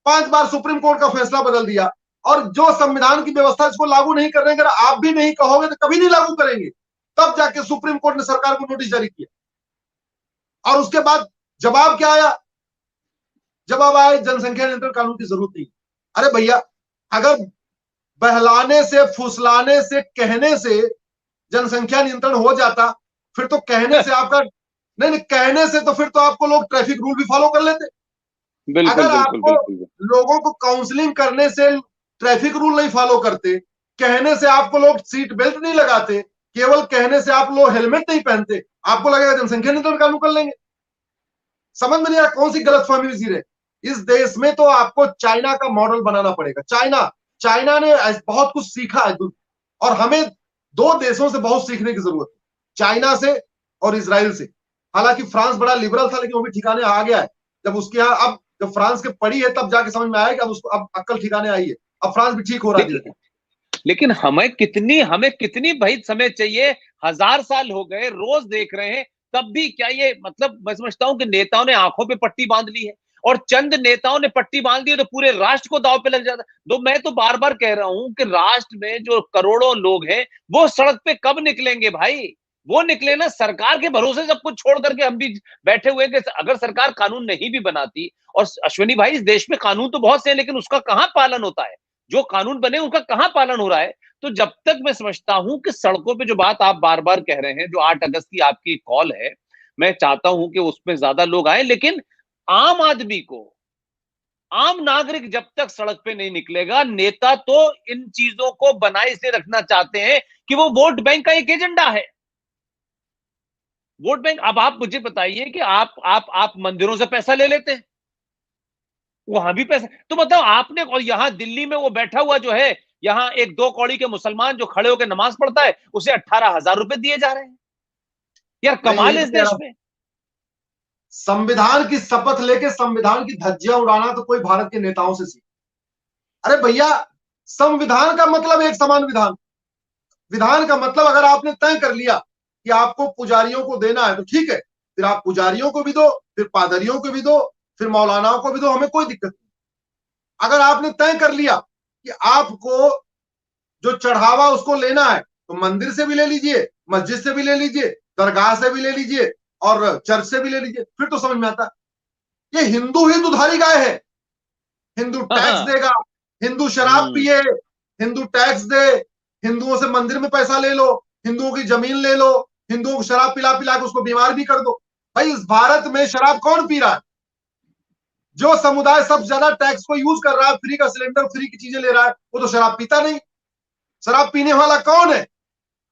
S2: 5 बार सुप्रीम कोर्ट का फैसला बदल दिया, और जो संविधान की व्यवस्था इसको लागू नहीं कर रहे हैं, अगर आप भी नहीं कहोगे तो कभी नहीं लागू करेंगे। तब जाके सुप्रीम कोर्ट ने सरकार को नोटिस जारी किया, और उसके बाद जवाब क्या आया? जवाब आया जनसंख्या नियंत्रण कानून की जरूरत नहीं। अरे भैया, अगर बहलाने से, फुसलाने से, कहने से जनसंख्या नियंत्रण हो जाता, फिर तो कहने से आपका नहीं नहीं, कहने से तो फिर तो आपको लोग ट्रैफिक रूल भी फॉलो कर लेते।
S1: बिल्कुल
S2: अगर
S1: बिल्कुल
S2: आपको
S1: बिल्कुल।
S2: लोगों को काउंसलिंग करने से ट्रैफिक रूल नहीं फॉलो करते, कहने से आपको लोग सीट बेल्ट नहीं लगाते, केवल कहने से आप लोग हेलमेट नहीं पहनते, आपको लगेगा जनसंख्या नियंत्रण कानून कर लेंगे। समझ में नहीं आ रहा कौन सी गलतफहमी में जी रहे। इस देश में तो आपको चाइना का मॉडल बनाना पड़ेगा। चाइना ने बहुत कुछ सीखा है, और हमें 2 देशों से बहुत सीखने की जरूरत है, चाइना से और इसराइल से। हालांकि फ्रांस बड़ा लिबरल था, लेकिन वो भी ठिकाने आ गया है। जब उसके यहाँ, अब जब फ्रांस के पड़ी है तब जाके समझ में आया कि अब उसको अब अक्ल ठिकाने आई है, अब फ्रांस भी ठीक हो रहा है धीरे
S1: लेकिन लेकिन हमें कितनी भाई समय चाहिए? 1000 साल हो गए, रोज देख रहे हैं, तब भी क्या ये मतलब, मैं समझता हूं कि नेताओं ने आंखों पे पट्टी बांध ली है, और चंद नेताओं ने पट्टी बांध दी है तो पूरे राष्ट्र को दांव पे लग जाता है। तो मैं तो बार बार कह रहा हूं कि राष्ट्र में जो करोड़ों लोग हैं वो सड़क पे कब निकलेंगे भाई? वो निकले ना, सरकार के भरोसे सब कुछ छोड़ करके हम भी बैठे हुए कि अगर सरकार कानून नहीं भी बनाती, और अश्विनी भाई इस देश में कानून तो बहुत से हैं लेकिन उसका कहां पालन होता है? जो कानून बने उनका कहां पालन हो रहा है? तो जब तक मैं समझता हूं कि सड़कों पे जो बात आप बार बार कह रहे हैं, जो 8 अगस्त की आपकी कॉल है, मैं चाहता हूं कि उसमें ज्यादा लोग आए, लेकिन आम आदमी को, आम नागरिक जब तक सड़क पे नहीं निकलेगा, नेता तो इन चीजों को बनाए इसलिए रखना चाहते हैं कि वो वोट बैंक का एक एजेंडा है। Vote bank. अब आप मुझे बताइए कि आप मंदिरों से पैसा ले लेते हैं, वहां भी पैसा, तो मतलब आपने, और यहां दिल्ली में वो बैठा हुआ जो है, यहां एक 2 कौड़ी के मुसलमान जो खड़े होकर नमाज पढ़ता है, उसे 18,000 रुपए दिए जा रहे हैं। यार
S2: मैं
S1: कमाल
S2: यही
S1: है
S2: तो
S1: इस
S2: कह
S1: देश
S2: रहा हूं,
S1: में।
S2: संविधान की शपथ लेके संविधान की धज्जियां उड़ाना तो कोई भारत के नेताओं से सीख। अरे भैया, संविधान का मतलब एक समान विधान। विधान का मतलब अगर आपने तय कर लिया कि आपको पुजारियों को देना है तो ठीक है, फिर आप पुजारियों को भी दो, फिर पादरियों को भी दो, फिर मौलानाओं को भी दो, हमें कोई दिक्कत नहीं। अगर आपने तय कर लिया कि आपको जो चढ़ावा उसको लेना है, तो मंदिर से भी ले लीजिए, मस्जिद से भी ले लीजिए, दरगाह से भी ले लीजिए, और चर्च से भी ले लीजिए, फिर तो समझ में आता है। ये हिंदू ही दुधारी गाय है। हिंदू
S1: हाँ
S2: टैक्स
S1: हाँ।
S2: देगा, हिंदू शराब
S1: हम्म।
S2: पिए, हिंदू टैक्स दे, हिंदुओं से मंदिर में पैसा ले लो, हिंदुओं की जमीन ले लो, हिंदुओं को शराब पिला पिला के उसको बीमार भी कर दो। भाई इस भारत में शराब कौन पी रहा है? जो समुदाय सबसे ज्यादा टैक्स को यूज कर रहा है, फ्री का सिलेंडर, फ्री की चीजें ले रहा है, वो तो शराब पीता नहीं। शराब पीने वाला कौन है?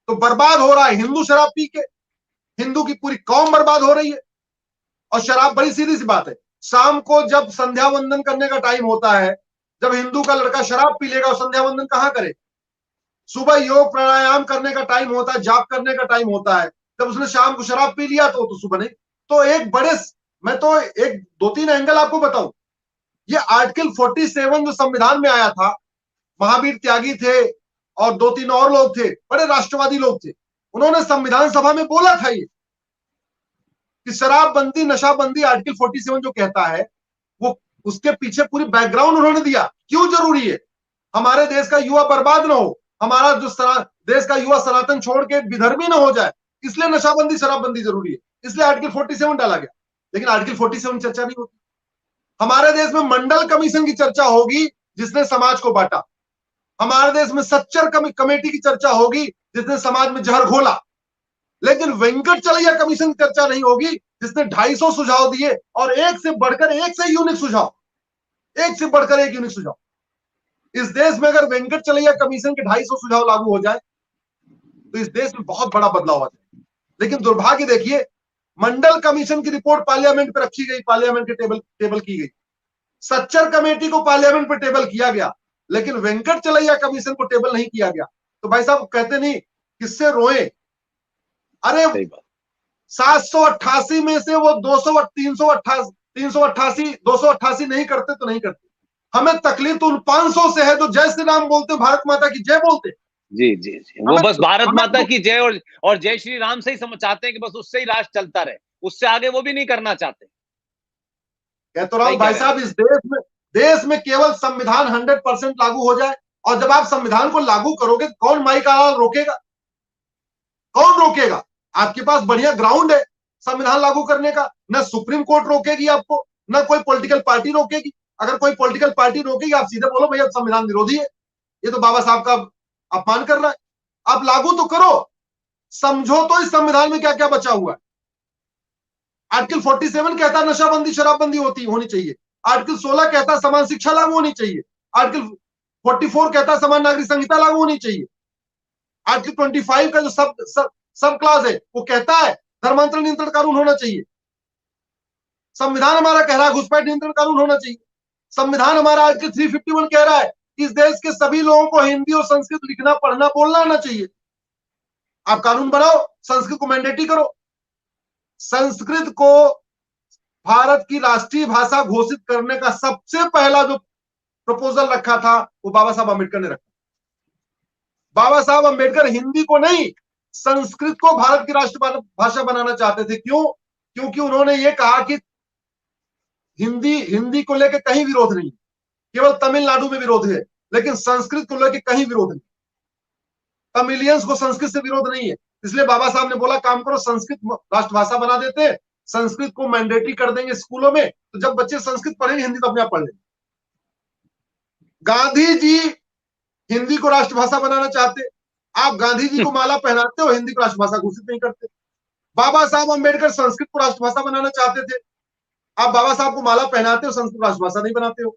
S2: तो बर्बाद हो रहा है हिंदू शराब पी के। हिंदू की पूरी कौम बर्बाद हो रही है। और शराब, बड़ी सीधी सी बात है, शाम को जब संध्या वंदन करने का टाइम होता है, जब हिंदू का लड़का शराब पी लेगा, संध्या वंदन कहाँ करे? सुबह योग प्राणायाम करने का टाइम होता है, जाप करने का टाइम होता है, जब उसने शाम को शराब पी लिया तो सुबह नहीं। तो एक बड़े, मैं तो एक दो तीन एंगल आपको बताऊं। ये आर्टिकल 47 जो संविधान में आया था, महावीर त्यागी थे और दो तीन और लोग थे, बड़े राष्ट्रवादी लोग थे, उन्होंने संविधान सभा में बोला था ये कि शराबबंदी, नशाबंदी, आर्टिकल 47 जो कहता है, वो उसके पीछे पूरी बैकग्राउंड उन्होंने दिया, क्यों जरूरी है, हमारे देश का युवा बर्बाद ना हो, हमारा जो देश का युवा सनातन छोड़ के विधर्मी ना हो जाए, इसलिए नशाबंदी शराबबंदी जरूरी है, इसलिए आर्टिकल 47 डाला गया। लेकिन आर्टिकल 47 चर्चा नहीं होती। हमारे देश में मंडल कमीशन की चर्चा होगी जिसने समाज को बांटा, हमारे देश में सच्चर कमेटी की चर्चा होगी जिसने समाज में जहर घोला, लेकिन वेंकट चलैया कमीशन की चर्चा नहीं होगी जिसने 250 सुझाव दिए, और एक से बढ़कर एक से यूनिक सुझाव, एक से बढ़कर एक यूनिक सुझाव। इस देश में अगर वेंकट चलैया कमीशन के 250 सुझाव लागू हो जाए तो इस देश में बहुत बड़ा बदलाव आ जाए। लेकिन दुर्भाग्य देखिए, मंडल कमीशन की रिपोर्ट पार्लियामेंट पर रखी गई, पार्लियामेंट के टेबल की गई, सच्चर कमेटी को पार्लियामेंट पर टेबल किया गया, लेकिन वेंकट चलैया कमीशन को टेबल नहीं किया गया। तो भाई साहब कहते नहीं किससे रोए, अरे 788 में से वो 288 नहीं करते तो नहीं करते। हमें तकलीफ तो उन 500 से है जो जय श्री राम बोलते, भारत माता की जय बोलते।
S1: जी जी जी, वो बस भारत माता की जय और जय श्री राम से ही समझ चाहते हैं कि बस उससे ही राष्ट्र चलता रहे, उससे आगे वो भी नहीं करना चाहते।
S2: कह तो रहा हूं भाई साहब, इस देश में केवल संविधान 100% लागू हो जाए, और जब आप संविधान को लागू करोगे कौन माई का आवाज रोकेगा? कौन रोकेगा? आपके पास बढ़िया ग्राउंड है संविधान लागू करने का, न सुप्रीम कोर्ट रोकेगी आपको, न कोई पॉलिटिकल पार्टी रोकेगी। अगर कोई पॉलिटिकल पार्टी रोकेगी, आप सीधे बोलो भैया संविधान विरोधी है, ये तो बाबा साहब का अपमान कर रहा है, आप लागू तो करो, समझो तो इस संविधान में क्या क्या बचा हुआ है। आर्टिकल 47 कहता है नशाबंदी शराबबंदी होनी चाहिए, आर्टिकल 16 कहता है समान शिक्षा लागू होनी चाहिए, आर्टिकल 44 कहता है समान नागरिक संहिता लागू होनी चाहिए, आर्टिकल 25 का जो सब क्लास है वो कहता है धर्मांतरण नियंत्रण कानून होना चाहिए। संविधान हमारा कह रहा है घुसपैठ नियंत्रण कानून होना चाहिए। संविधान हमारा आर्टिकल 351 कह रहा है इस देश के सभी लोगों को हिंदी और संस्कृत लिखना पढ़ना बोलना आना चाहिए। आप कानून बनाओ, संस्कृत को मैंडेटरी करो, संस्कृत को भारत की राष्ट्रीय भाषा घोषित करने का सबसे पहला जो प्रपोजल रखा था वो बाबा साहब अम्बेडकर ने रखा। बाबा साहब अम्बेडकर हिंदी को नहीं, संस्कृत को भारत की राष्ट्रीय भाषा बनाना चाहते थे। क्यों? क्योंकि उन्होंने ये कहा कि हिंदी को लेकर कहीं विरोध नहीं, केवल तमिलनाडु में विरोध है, लेकिन संस्कृत को लेकर कहीं विरोध नहीं, तमिलियंस को संस्कृत से विरोध नहीं है। इसलिए बाबा साहब ने बोला काम करो, संस्कृत राष्ट्रभाषा बना देते हैं, संस्कृत को मैंडेटरी कर देंगे स्कूलों में, तो जब बच्चे संस्कृत पढ़ेंगे हिंदी तो अपने आप पढ़ लेंगे। गांधी जी हिंदी को राष्ट्रभाषा बनाना चाहते, आप गांधी जी को माला पहनाते हो, हिंदी को राष्ट्रभाषा घोषित नहीं करते। बाबा साहब अम्बेडकर संस्कृत को राष्ट्रभाषा बनाना चाहते थे, आप बाबा साहब को माला पहनाते हो, संस्कृत राष्ट्रभाषा नहीं बनाते हो।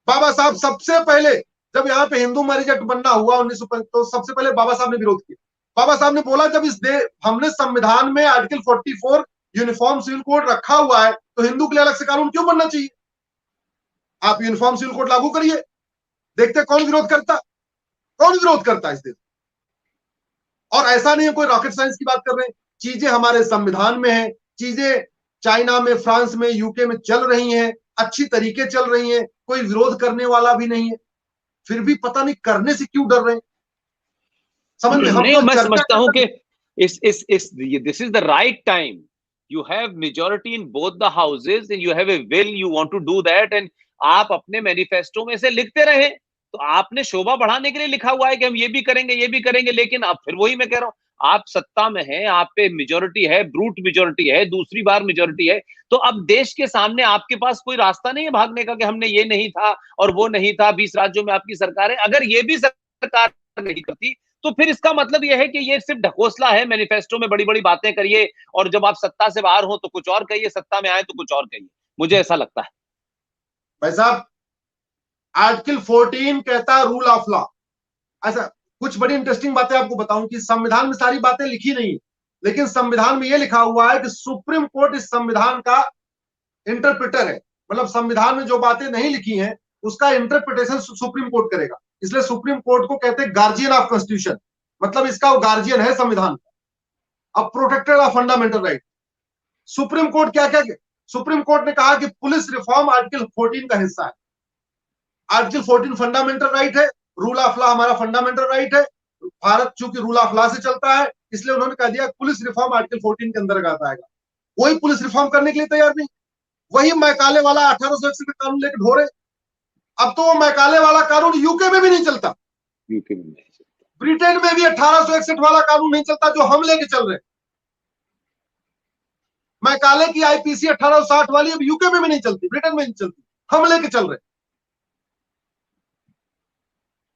S2: बाबा साहब सबसे पहले जब यहाँ पे हिंदू मैरिज एक्ट बनना हुआ 1905, तो सबसे पहले बाबा साहब ने विरोध किया। बाबा साहब ने बोला जब हमने संविधान में आर्टिकल 44 यूनिफॉर्म सिविल कोड रखा हुआ है तो हिंदू के लिए अलग से कानून क्यों बनना चाहिए? आप यूनिफॉर्म सिविल कोड लागू करिए, देखते कौन विरोध करता, कौन विरोध करता इस देश। और ऐसा नहीं है कोई रॉकेट साइंस की बात कर रहे हैं, चीजें हमारे संविधान में है, चीजें चाइना में, फ्रांस में, यूके में चल रही हैं, अच्छी तरीके चल रही हैं, कोई विरोध करने वाला भी नहीं है, फिर भी पता नहीं करने से क्यों डर रहे हैं। समझ में हम तो
S1: मैं समझता हूं कि this is the right time, you have majority in both the houses and you have a will, you want to do that, and आप अपने मैनिफेस्टो में से लिखते रहे, तो आपने शोभा बढ़ाने के लिए लिखा हुआ है कि हम ये भी करेंगे ये भी करेंगे, लेकिन अब फिर वही मैं कह रहा हूं, आप सत्ता में हैं, आप पे मेजॉरिटी है, ब्रूट मेजॉरिटी है, दूसरी बार मेजॉरिटी है, तो अब देश के सामने आपके पास कोई रास्ता नहीं है भागने का कि हमने ये नहीं था और वो नहीं था, 20 राज्यों में आपकी सरकार है। अगर ये भी सरकार नहीं करती तो फिर इसका मतलब यह है कि ये सिर्फ ढकोसला है, मैनिफेस्टो में बड़ी बड़ी बातें करिए और जब आप सत्ता से बाहर हो तो कुछ और कहिए, सत्ता में आए तो कुछ और कहिए, मुझे ऐसा लगता है।
S2: भाई साहब आर्टिकल 14 कहता है रूल ऑफ लॉ। ऐसा कुछ बड़ी इंटरेस्टिंग बातें आपको बताऊं कि संविधान में सारी बातें लिखी नहीं है, लेकिन संविधान में यह लिखा हुआ है कि सुप्रीम कोर्ट इस संविधान का इंटरप्रेटर है। मतलब संविधान में जो बातें नहीं लिखी हैं उसका इंटरप्रिटेशन सुप्रीम कोर्ट करेगा। इसलिए सुप्रीम कोर्ट को कहते हैं गार्जियन ऑफ कॉन्स्टिट्यूशन, मतलब इसका वो गार्जियन है संविधान का, अब protector of fundamental right. Supreme court क्या क्या, सुप्रीम कोर्ट ने कहा कि पुलिस रिफॉर्म आर्टिकल 14 का हिस्सा है। आर्टिकल 14 फंडामेंटल राइट है, रूल ऑफ लॉ हमारा फंडामेंटल राइट है, भारत चूंकि रूल ऑफ लॉ से चलता है, इसलिए उन्होंने कह दिया पुलिस रिफॉर्म आर्टिकल 14 के अंतर्गत आएगा। कोई पुलिस रिफॉर्म करने के लिए तैयार नहीं। वही मैकाले वाला 1861 का कानून लेकर ढोरे। अब तो वो मैकाले वाला कानून यूके में भी नहीं चलता,
S1: यूके में नहीं चलता,
S2: ब्रिटेन में भी 1861 वाला कानून नहीं चलता जो हम लेके चल रहे। मैकाले की आईपीसी 1860 वाली अब यूके में भी नहीं चलती, ब्रिटेन में नहीं चलती, हम लेके चल रहे।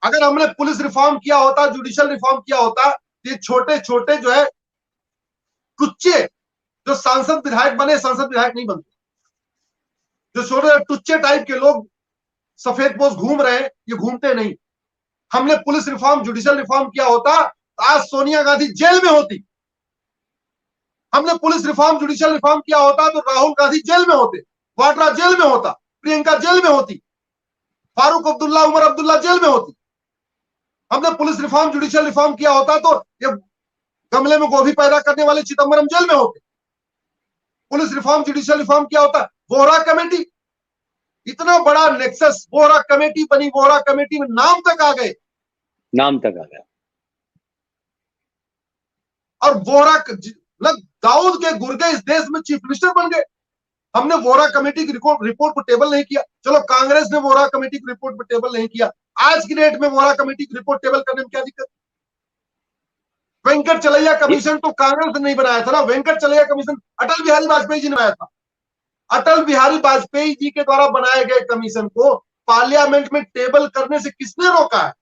S2: अगर हमने पुलिस रिफॉर्म किया होता, जुडिशियल रिफॉर्म किया होता, ये छोटे छोटे जो है टुच्चे जो सांसद विधायक बने, संसद विधायक नहीं बनते। जो छोटे टुच्चे टाइप के लोग सफेद पोस्ट घूम रहे हैं, ये घूमते नहीं। हमने पुलिस रिफॉर्म, जुडिशियल रिफॉर्म किया होता तो आज सोनिया गांधी जेल में होती। हमने पुलिस रिफॉर्म, जुडिशियल रिफॉर्म किया होता तो राहुल गांधी जेल में होते, वाड्रा जेल में होता, प्रियंका जेल में होती, फारूक अब्दुल्ला, उमर अब्दुल्ला जेल में होती। हमने पुलिस रिफॉर्म, जुडिशियल रिफॉर्म किया होता तो ये गमले में गोभी पैदा करने वाले चिदम्बरम जेल में होते। पुलिस रिफॉर्म, जुडिशियल रिफॉर्म किया होता, वोहरा कमेटी, इतना बड़ा नेक्सस, वोहरा कमेटी बनी, वोहरा कमेटी में नाम तक आ गए,
S1: नाम तक आ गया।
S2: और वोहरा दाऊद के गुर्गे इस देश में चीफ मिनिस्टर बन गए। हमने वोहरा कमेटी की रिपोर्ट को टेबल नहीं किया। चलो कांग्रेस ने वोहरा कमेटी की रिपोर्ट पर टेबल नहीं किया, आज की डेट में वोहरा कमेटी की रिपोर्ट टेबल करने में क्या दिक्कत? वेंकट चलैया कमीशन तो कांग्रेस ने नहीं बनाया था ना, वेंकट चलैया कमीशन अटल बिहारी वाजपेयी जी ने बनाया था। अटल बिहारी वाजपेयी जी के द्वारा बनाए गए कमीशन को पार्लियामेंट में टेबल करने से किसने रोका है?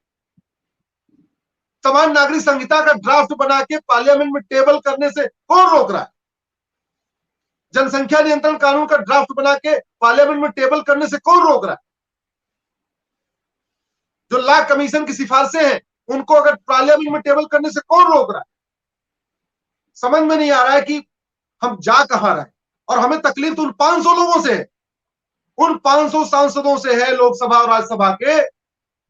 S2: समान नागरिक संहिता का ड्राफ्ट बना के पार्लियामेंट में टेबल करने से कौन रोक रहा है? जनसंख्या नियंत्रण कानून का ड्राफ्ट बना के पार्लियामेंट में टेबल करने से कौन रोक रहा है? जो लॉ कमीशन की सिफारिशें हैं उनको अगर पार्लियामेंट में टेबल करने से कौन रोक रहा है? समझ में नहीं आ रहा है कि हम जा कहां रहे हैं। और हमें तकलीफ तो उन 500 लोगों से है, उन 500 सांसदों से है लोकसभा और राज्यसभा के,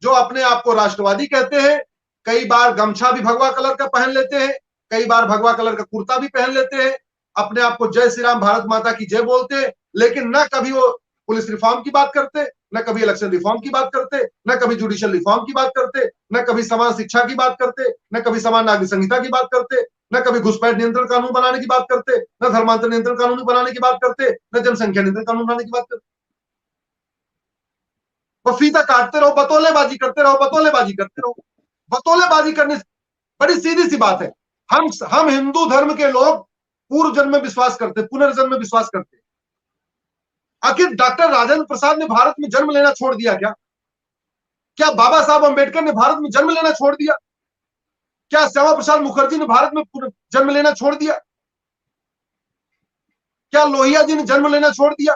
S2: जो अपने आप को राष्ट्रवादी कहते हैं, कई बार गमछा भी भगवा कलर का पहन लेते हैं, कई बार भगवा कलर का कुर्ता भी पहन लेते हैं, अपने आप को जय श्री राम, भारत माता की जय बोलते हैं, लेकिन न कभी वो पुलिस रिफॉर्म की बात करते, न कभी इलेक्शन रिफॉर्म की बात करते, न कभी जुडिशियल रिफॉर्म की बात करते, न कभी समान शिक्षा की बात करते, न कभी समान नागरिक संहिता की बात करते, न कभी घुसपैठ नियंत्रण कानून बनाने की बात करते, न धर्मांतर नियंत्रण कानून बनाने की बात करते, न जनसंख्या नियंत्रण कानून बनाने की बात करते। वो फीता काटते रहो, बतौलेबाजी करते रहो, बतौलेबाजी करते रहो। बतौलेबाजी करने से बड़ी सीधी सी बात है, हम हिंदू धर्म के लोग पूर्व जन्म में विश्वास करते, पुनर्जन्म में विश्वास करते। आखिर डॉक्टर राजेंद्र प्रसाद ने भारत में जन्म लेना छोड़ दिया क्या? क्या बाबा साहब अंबेडकर ने भारत में जन्म लेना छोड़ दिया? क्या श्यामा प्रसाद मुखर्जी ने भारत में जन्म लेना छोड़ दिया? क्या लोहिया जी ने जन्म लेना छोड़ दिया?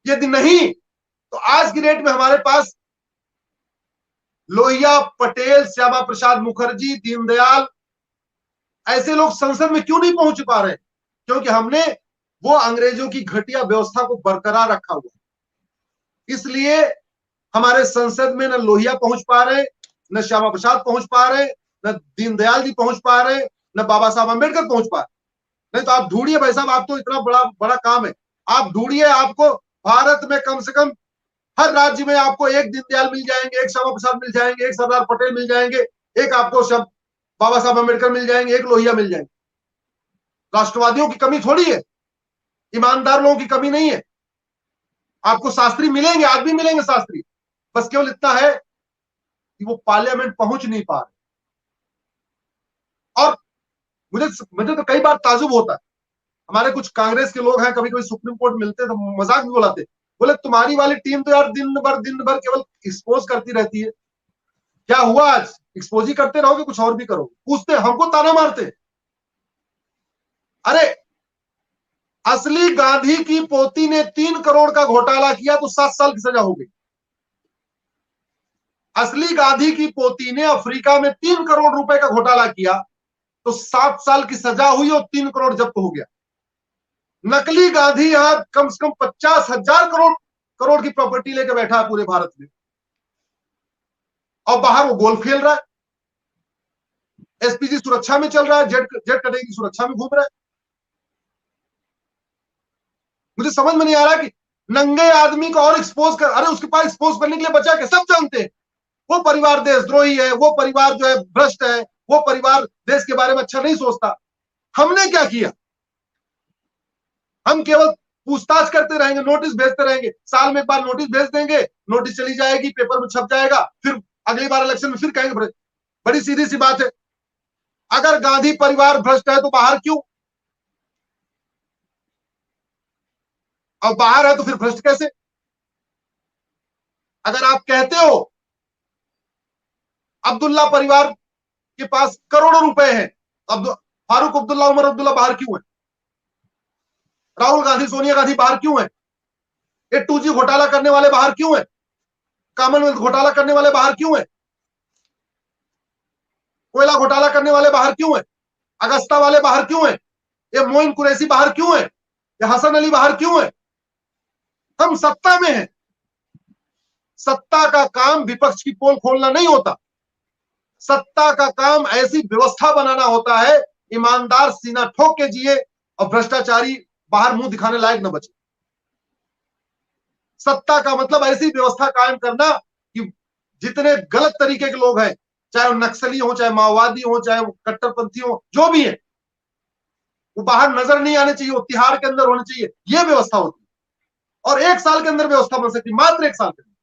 S2: यदि नहीं तो आज की डेट में हमारे पास लोहिया, पटेल, श्यामा प्रसाद मुखर्जी, दीनदयाल, ऐसे लोग संसद में क्यों नहीं पहुंच पा रहे? क्योंकि हमने वो अंग्रेजों की घटिया व्यवस्था को बरकरार रखा हुआ, इसलिए हमारे संसद में न लोहिया पहुंच पा रहे, न श्यामा प्रसाद पहुंच पा रहे, न दीनदयाल जी पहुंच पा रहे, न बाबा साहब अंबेडकर पहुंच पा रहे। नहीं तो आप ढूंढिए भाई साहब, आप तो इतना बड़ा बड़ा काम है, आप ढूंढिए, आपको भारत में कम से कम हर राज्य में आपको एक दीनदयाल मिल जाएंगे, एक श्यामा प्रसाद मिल जाएंगे, एक सरदार पटेल मिल जाएंगे, एक आपको बाबा साहब अंबेडकर मिल जाएंगे, एक लोहिया मिल जाएंगे। राष्ट्रवादियों की कमी थोड़ी है, ईमानदार लोगों की कमी नहीं है। आपको शास्त्री मिलेंगे, आज भी मिलेंगे शास्त्री, बस केवल इतना है कि वो पार्लियामेंट पहुंच नहीं पा रहे। और मुझे तो कई बार ताजुब होता है, हमारे कुछ कांग्रेस के लोग हैं, कभी कभी सुप्रीम कोर्ट मिलते तो मजाक भी बुलाते, बोले तुम्हारी वाली टीम तो यार दिन भर केवल एक्सपोज करती रहती है, क्या हुआ आज? एक्सपोज ही करते रहोगे, कुछ और भी करोगे? पूछते, हमको ताना मारते। अरे असली गांधी की पोती ने 3 करोड़ का घोटाला किया तो 7 साल की सजा हो गई। असली गांधी की पोती ने अफ्रीका में 3 करोड़ रुपए का घोटाला किया तो 7 साल की सजा हुई और 3 करोड़ जब्त हो गया। नकली गांधी यहां कम से कम 50,000 करोड़ करोड़ की प्रॉपर्टी लेके बैठा है पूरे भारत में, और बाहर वो गोल्फ खेल रहा है, एसपीजी सुरक्षा में चल रहा है, जेट जेट कटे की सुरक्षा में घूम रहा है। मुझे समझ में नहीं आ रहा कि नंगे आदमी को और एक्सपोज कर, अरे उसके पास एक्सपोज करने के लिए बचा के सब जानते हैं वो परिवार देशद्रोही है, वो परिवार जो है भ्रष्ट है, वो परिवार देश के बारे में अच्छा नहीं सोचता। हमने क्या किया? हम केवल पूछताछ करते रहेंगे, नोटिस भेजते रहेंगे, साल में एक बार नोटिस भेज देंगे, नोटिस चली जाएगी, पेपर में छप जाएगा, फिर अगली बार इलेक्शन में फिर कहेंगे। बड़ी सीधी सी बात है, अगर गांधी परिवार भ्रष्ट है तो बाहर क्यों? अब बाहर है तो फिर भ्रष्ट कैसे? अगर आप कहते हो अब्दुल्ला परिवार के पास करोड़ों रुपए हैं, फारूक अब्दुल्ला, उमर अब्दुल्ला बाहर क्यों है? राहुल गांधी, सोनिया गांधी बाहर क्यों है? ये 2G घोटाला करने वाले बाहर क्यों है? कॉमनवेल्थ घोटाला करने वाले बाहर क्यों है? कोयला घोटाला करने वाले बाहर क्यों है? अगस्ता वाले बाहर क्यों है? ये मोइन कुरैशी बाहर क्यों है? ये हसन अली बाहर क्यों है? हम सत्ता में हैं। सत्ता का काम विपक्ष की पोल खोलना नहीं होता। सत्ता का काम ऐसी व्यवस्था बनाना होता है, ईमानदार सीना ठोक के जिए और भ्रष्टाचारी बाहर मुंह दिखाने लायक न बचे। सत्ता का मतलब ऐसी व्यवस्था कायम करना कि जितने गलत तरीके के लोग हैं, चाहे वो नक्सली हो, चाहे माओवादी हो, चाहे वो कट्टरपंथी हो, जो भी है, वो बाहर नजर नहीं आने चाहिए, वो तिहाड़ के अंदर होने चाहिए। ये व्यवस्था होती है और 1 साल के अंदर व्यवस्था बन सकती है, मात्र 1 साल के अंदर।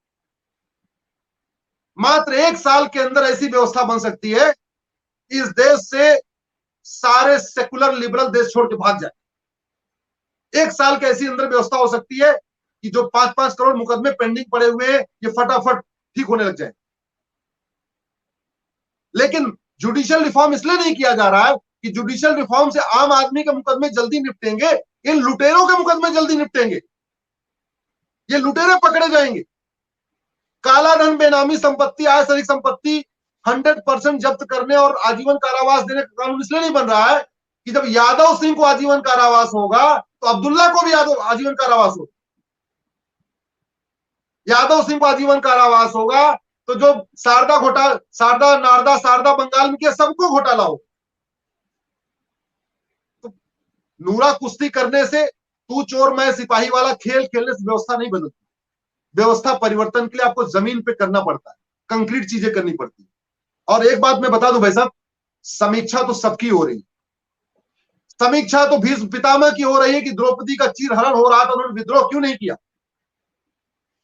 S2: मात्र 1 साल के अंदर ऐसी व्यवस्था बन सकती है, इस देश से सारे सेकुलर लिबरल देश छोड़ के भाग जाए। 1 साल के ऐसी अंदर व्यवस्था हो सकती है कि जो 5-5 करोड़ मुकदमे पेंडिंग पड़े हुए हैं, ये फटाफट ठीक होने लग जाए। लेकिन जुडिशियल रिफॉर्म इसलिए नहीं किया जा रहा है कि जुडिशियल रिफॉर्म से आम आदमी के मुकदमे जल्दी निपटेंगे, इन लुटेरों के मुकदमे जल्दी निपटेंगे। ये लुटेरे पकड़े जाएंगे। काला धन, बेनामी संपत्ति, आय सरिक संपत्ति 100% जब्त करने और आजीवन कारावास देने का कानून इसलिए नहीं बन रहा है कि जब यादव सिंह को आजीवन कारावास होगा तो अब्दुल्ला को भी आजीवन कारावास होगा। यादव सिंह को आजीवन कारावास होगा तो जो शारदा घोटाला, शारदा नारदा, शारदा बंगाल में किया, सबको घोटाला हो। तो नूरा कुश्ती करने से, तू चोर मैं सिपाही वाला खेल खेलने से व्यवस्था नहीं बदलती। व्यवस्था परिवर्तन के लिए आपको जमीन पे करना पड़ता है, कंक्रीट चीजें करनी पड़ती है। और एक बात मैं बता दूं भाई साहब, समीक्षा तो सबकी हो रही है। समीक्षा तो भीष्म पितामह की हो रही है कि द्रौपदी का चीरहरण हो रहा था, उन्होंने विद्रोह क्यों नहीं किया।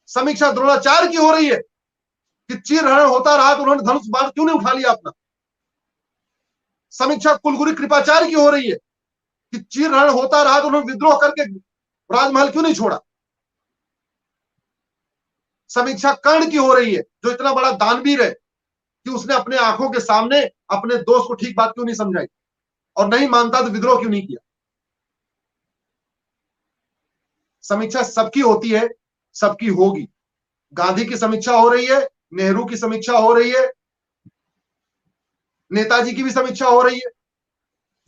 S2: समीक्षा द्रोणाचार्य की हो रही है कि चीरहरण होता रहा तो उन्होंने धनुष बाण क्यों नहीं उठा लिया अपना। समीक्षा कुलगुरु कृपाचार्य की हो रही है कि चीरहरण होता रहा तो उन्होंने विद्रोह करके राजमहल क्यों नहीं छोड़ा। समीक्षा कर्ण की हो रही है, जो इतना बड़ा दानवीर है, कि उसने अपने आंखों के सामने अपने दोस्त को ठीक बात क्यों नहीं समझाई, और नहीं मानता तो विद्रोह क्यों नहीं किया। समीक्षा सबकी होती है, सबकी होगी। गांधी की समीक्षा हो रही है, नेहरू की समीक्षा हो रही है, नेताजी की भी समीक्षा हो रही है।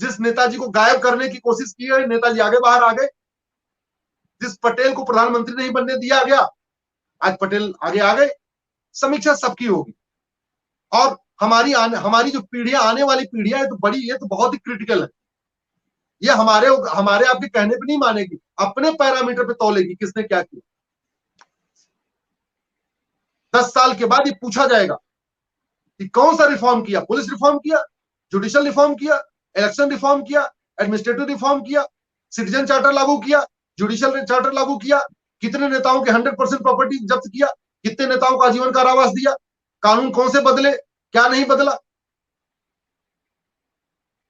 S2: जिस नेताजी को गायब करने की कोशिश की है, नेताजी आगे बाहर आ गए। जिस पटेल को प्रधानमंत्री नहीं बनने दिया गया, आज पटेल आगे आ गए। समीक्षा सबकी होगी। और हमारी जो पीढ़ियां, आने वाली पीढ़ियां है तो बड़ी, ये तो बहुत ही क्रिटिकल है। ये हमारे हमारे आपके कहने पे नहीं मानेगी, अपने पैरामीटर पे तौलेगी किसने क्या किया। 10 साल के बाद ये पूछा जाएगा कि कौन सा रिफॉर्म किया। पुलिस रिफॉर्म किया, जुडिशियल रिफॉर्म किया, इलेक्शन रिफॉर्म किया, एडमिनिस्ट्रेटिव रिफॉर्म किया, सिटीजन चार्टर लागू किया, जुडिशियल चार्टर लागू किया, कितने नेताओं के 100% प्रॉपर्टी जब्त किया, कितने नेताओं को आजीवन कारावास दिया, कानून कौन से बदले, क्या नहीं बदला,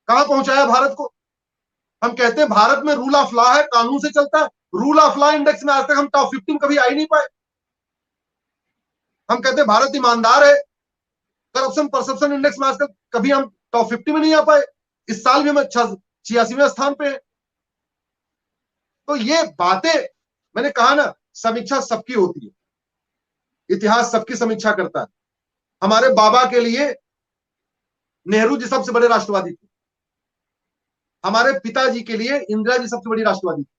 S2: कहां पहुंचाया भारत को। हम कहते हैं भारत में रूल ऑफ लॉ है, कानून से चलता है। रूल ऑफ लॉ इंडेक्स में आज तक हम टॉप 15 कभी आ ही नहीं पाए। हम कहते हैं भारत ईमानदार है, करप्शन परसेप्शन इंडेक्स में आज तक कभी हम टॉप 50 में नहीं आ पाए। इस साल भी हम 86वें स्थान पे है। तो ये बातें, मैंने कहा ना, समीक्षा सबकी होती है, इतिहास सबकी समीक्षा करता है। हमारे बाबा के लिए नेहरू जी सबसे बड़े राष्ट्रवादी थे, हमारे पिताजी के लिए इंदिरा जी सबसे बड़ी राष्ट्रवादी थी।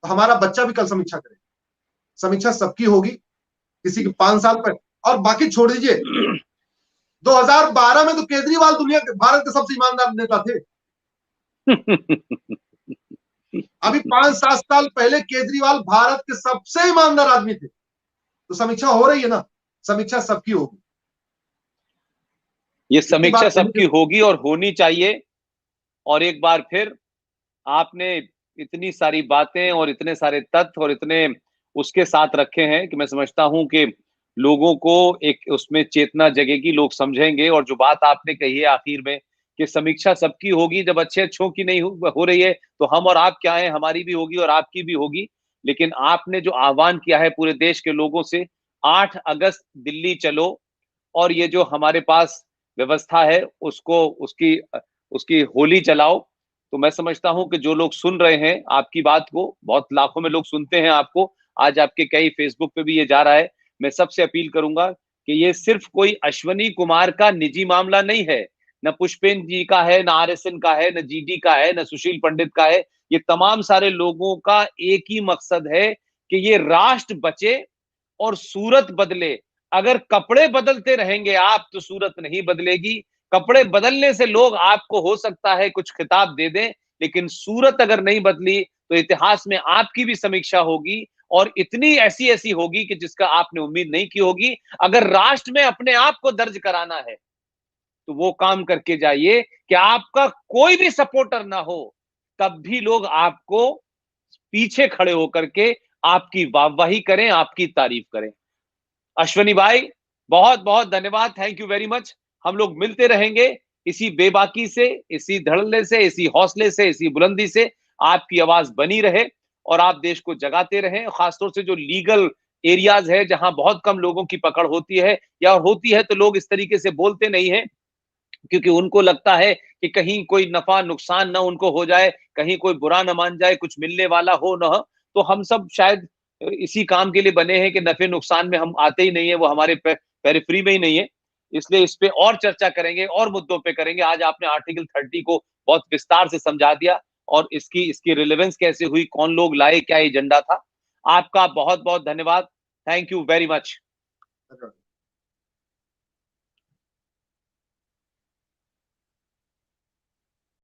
S2: तो हमारा बच्चा भी कल समीक्षा करे। समीक्षा सबकी होगी, किसी की 5 साल पर, और बाकी छोड़ दीजिए 2012 में तो केजरीवाल दुनिया के, भारत के सबसे ईमानदार नेता थे। अभी 5-7 साल पहले केजरीवाल भारत के सबसे ईमानदार आदमी थे। तो समीक्षा हो रही है ना, समीक्षा सबकी होगी।
S1: ये समीक्षा सबकी होगी और होनी चाहिए। और एक बार फिर आपने इतनी सारी बातें और इतने सारे तथ्य और इतने उसके साथ रखे हैं कि मैं समझता हूं कि लोगों को एक उसमें चेतना जगेगी, लोग समझेंगे। और जो बात आपने कही है आखिर में कि समीक्षा सबकी होगी, जब अच्छे अच्छों की नहीं हो रही है तो हम और आप क्या है, हमारी भी होगी और आपकी भी होगी। लेकिन आपने जो आह्वान किया है पूरे देश के लोगों से, 8 अगस्त दिल्ली चलो और ये जो हमारे पास व्यवस्था है उसको उसकी उसकी होली चलाओ। तो मैं समझता हूं कि जो लोग सुन रहे हैं आपकी बात को, बहुत लाखों में लोग सुनते हैं आपको, आज आपके कई फेसबुक पे भी ये जा रहा है। मैं सबसे अपील करूंगा कि ये सिर्फ कोई अश्वनी कुमार का निजी मामला नहीं है, न पुष्पेंद्र जी का है, न आरएसएन का है, न जीडी का है, न सुशील पंडित का है। ये तमाम सारे लोगों का एक ही मकसद है कि ये राष्ट्र बचे और सूरत बदले। अगर कपड़े बदलते रहेंगे आप तो सूरत नहीं बदलेगी। कपड़े बदलने से लोग आपको हो सकता है कुछ खिताब दे दें, लेकिन सूरत अगर नहीं बदली तो इतिहास में आपकी भी समीक्षा होगी और इतनी ऐसी ऐसी होगी कि जिसका आपने उम्मीद नहीं की होगी। अगर राष्ट्र में अपने आप को दर्ज कराना है तो वो काम करके जाइए कि आपका कोई भी सपोर्टर ना हो, तब भी लोग आपको पीछे खड़े होकर के आपकी वाहवाही करें, आपकी तारीफ करें। अश्वनी भाई, बहुत बहुत धन्यवाद, थैंक यू वेरी मच। हम लोग मिलते रहेंगे इसी बेबाकी से, इसी धड़ल्ले से, इसी हौसले से, इसी बुलंदी से। आपकी आवाज बनी रहे और आप देश को जगाते रहें। खासतौर से जो लीगल एरियाज है जहां बहुत कम लोगों की पकड़ होती है या होती है तो लोग इस तरीके से बोलते नहीं है, क्योंकि उनको लगता है कि कहीं कोई नफा नुकसान ना उनको हो जाए, कहीं कोई बुरा ना मान जाए, कुछ मिलने वाला हो ना। तो हम सब शायद इसी काम के लिए बने हैं कि नफे नुकसान में हम आते ही नहीं है, वो हमारे पेरिफेरी में ही नहीं है। इसलिए इस पे और चर्चा करेंगे और मुद्दों पे करेंगे। आज आपने आर्टिकल 30 को बहुत विस्तार से समझा दिया और इसकी इसकी रिलेवेंस कैसे हुई, कौन लोग लाए, क्या एजेंडा था। आपका बहुत बहुत धन्यवाद, थैंक यू वेरी मच।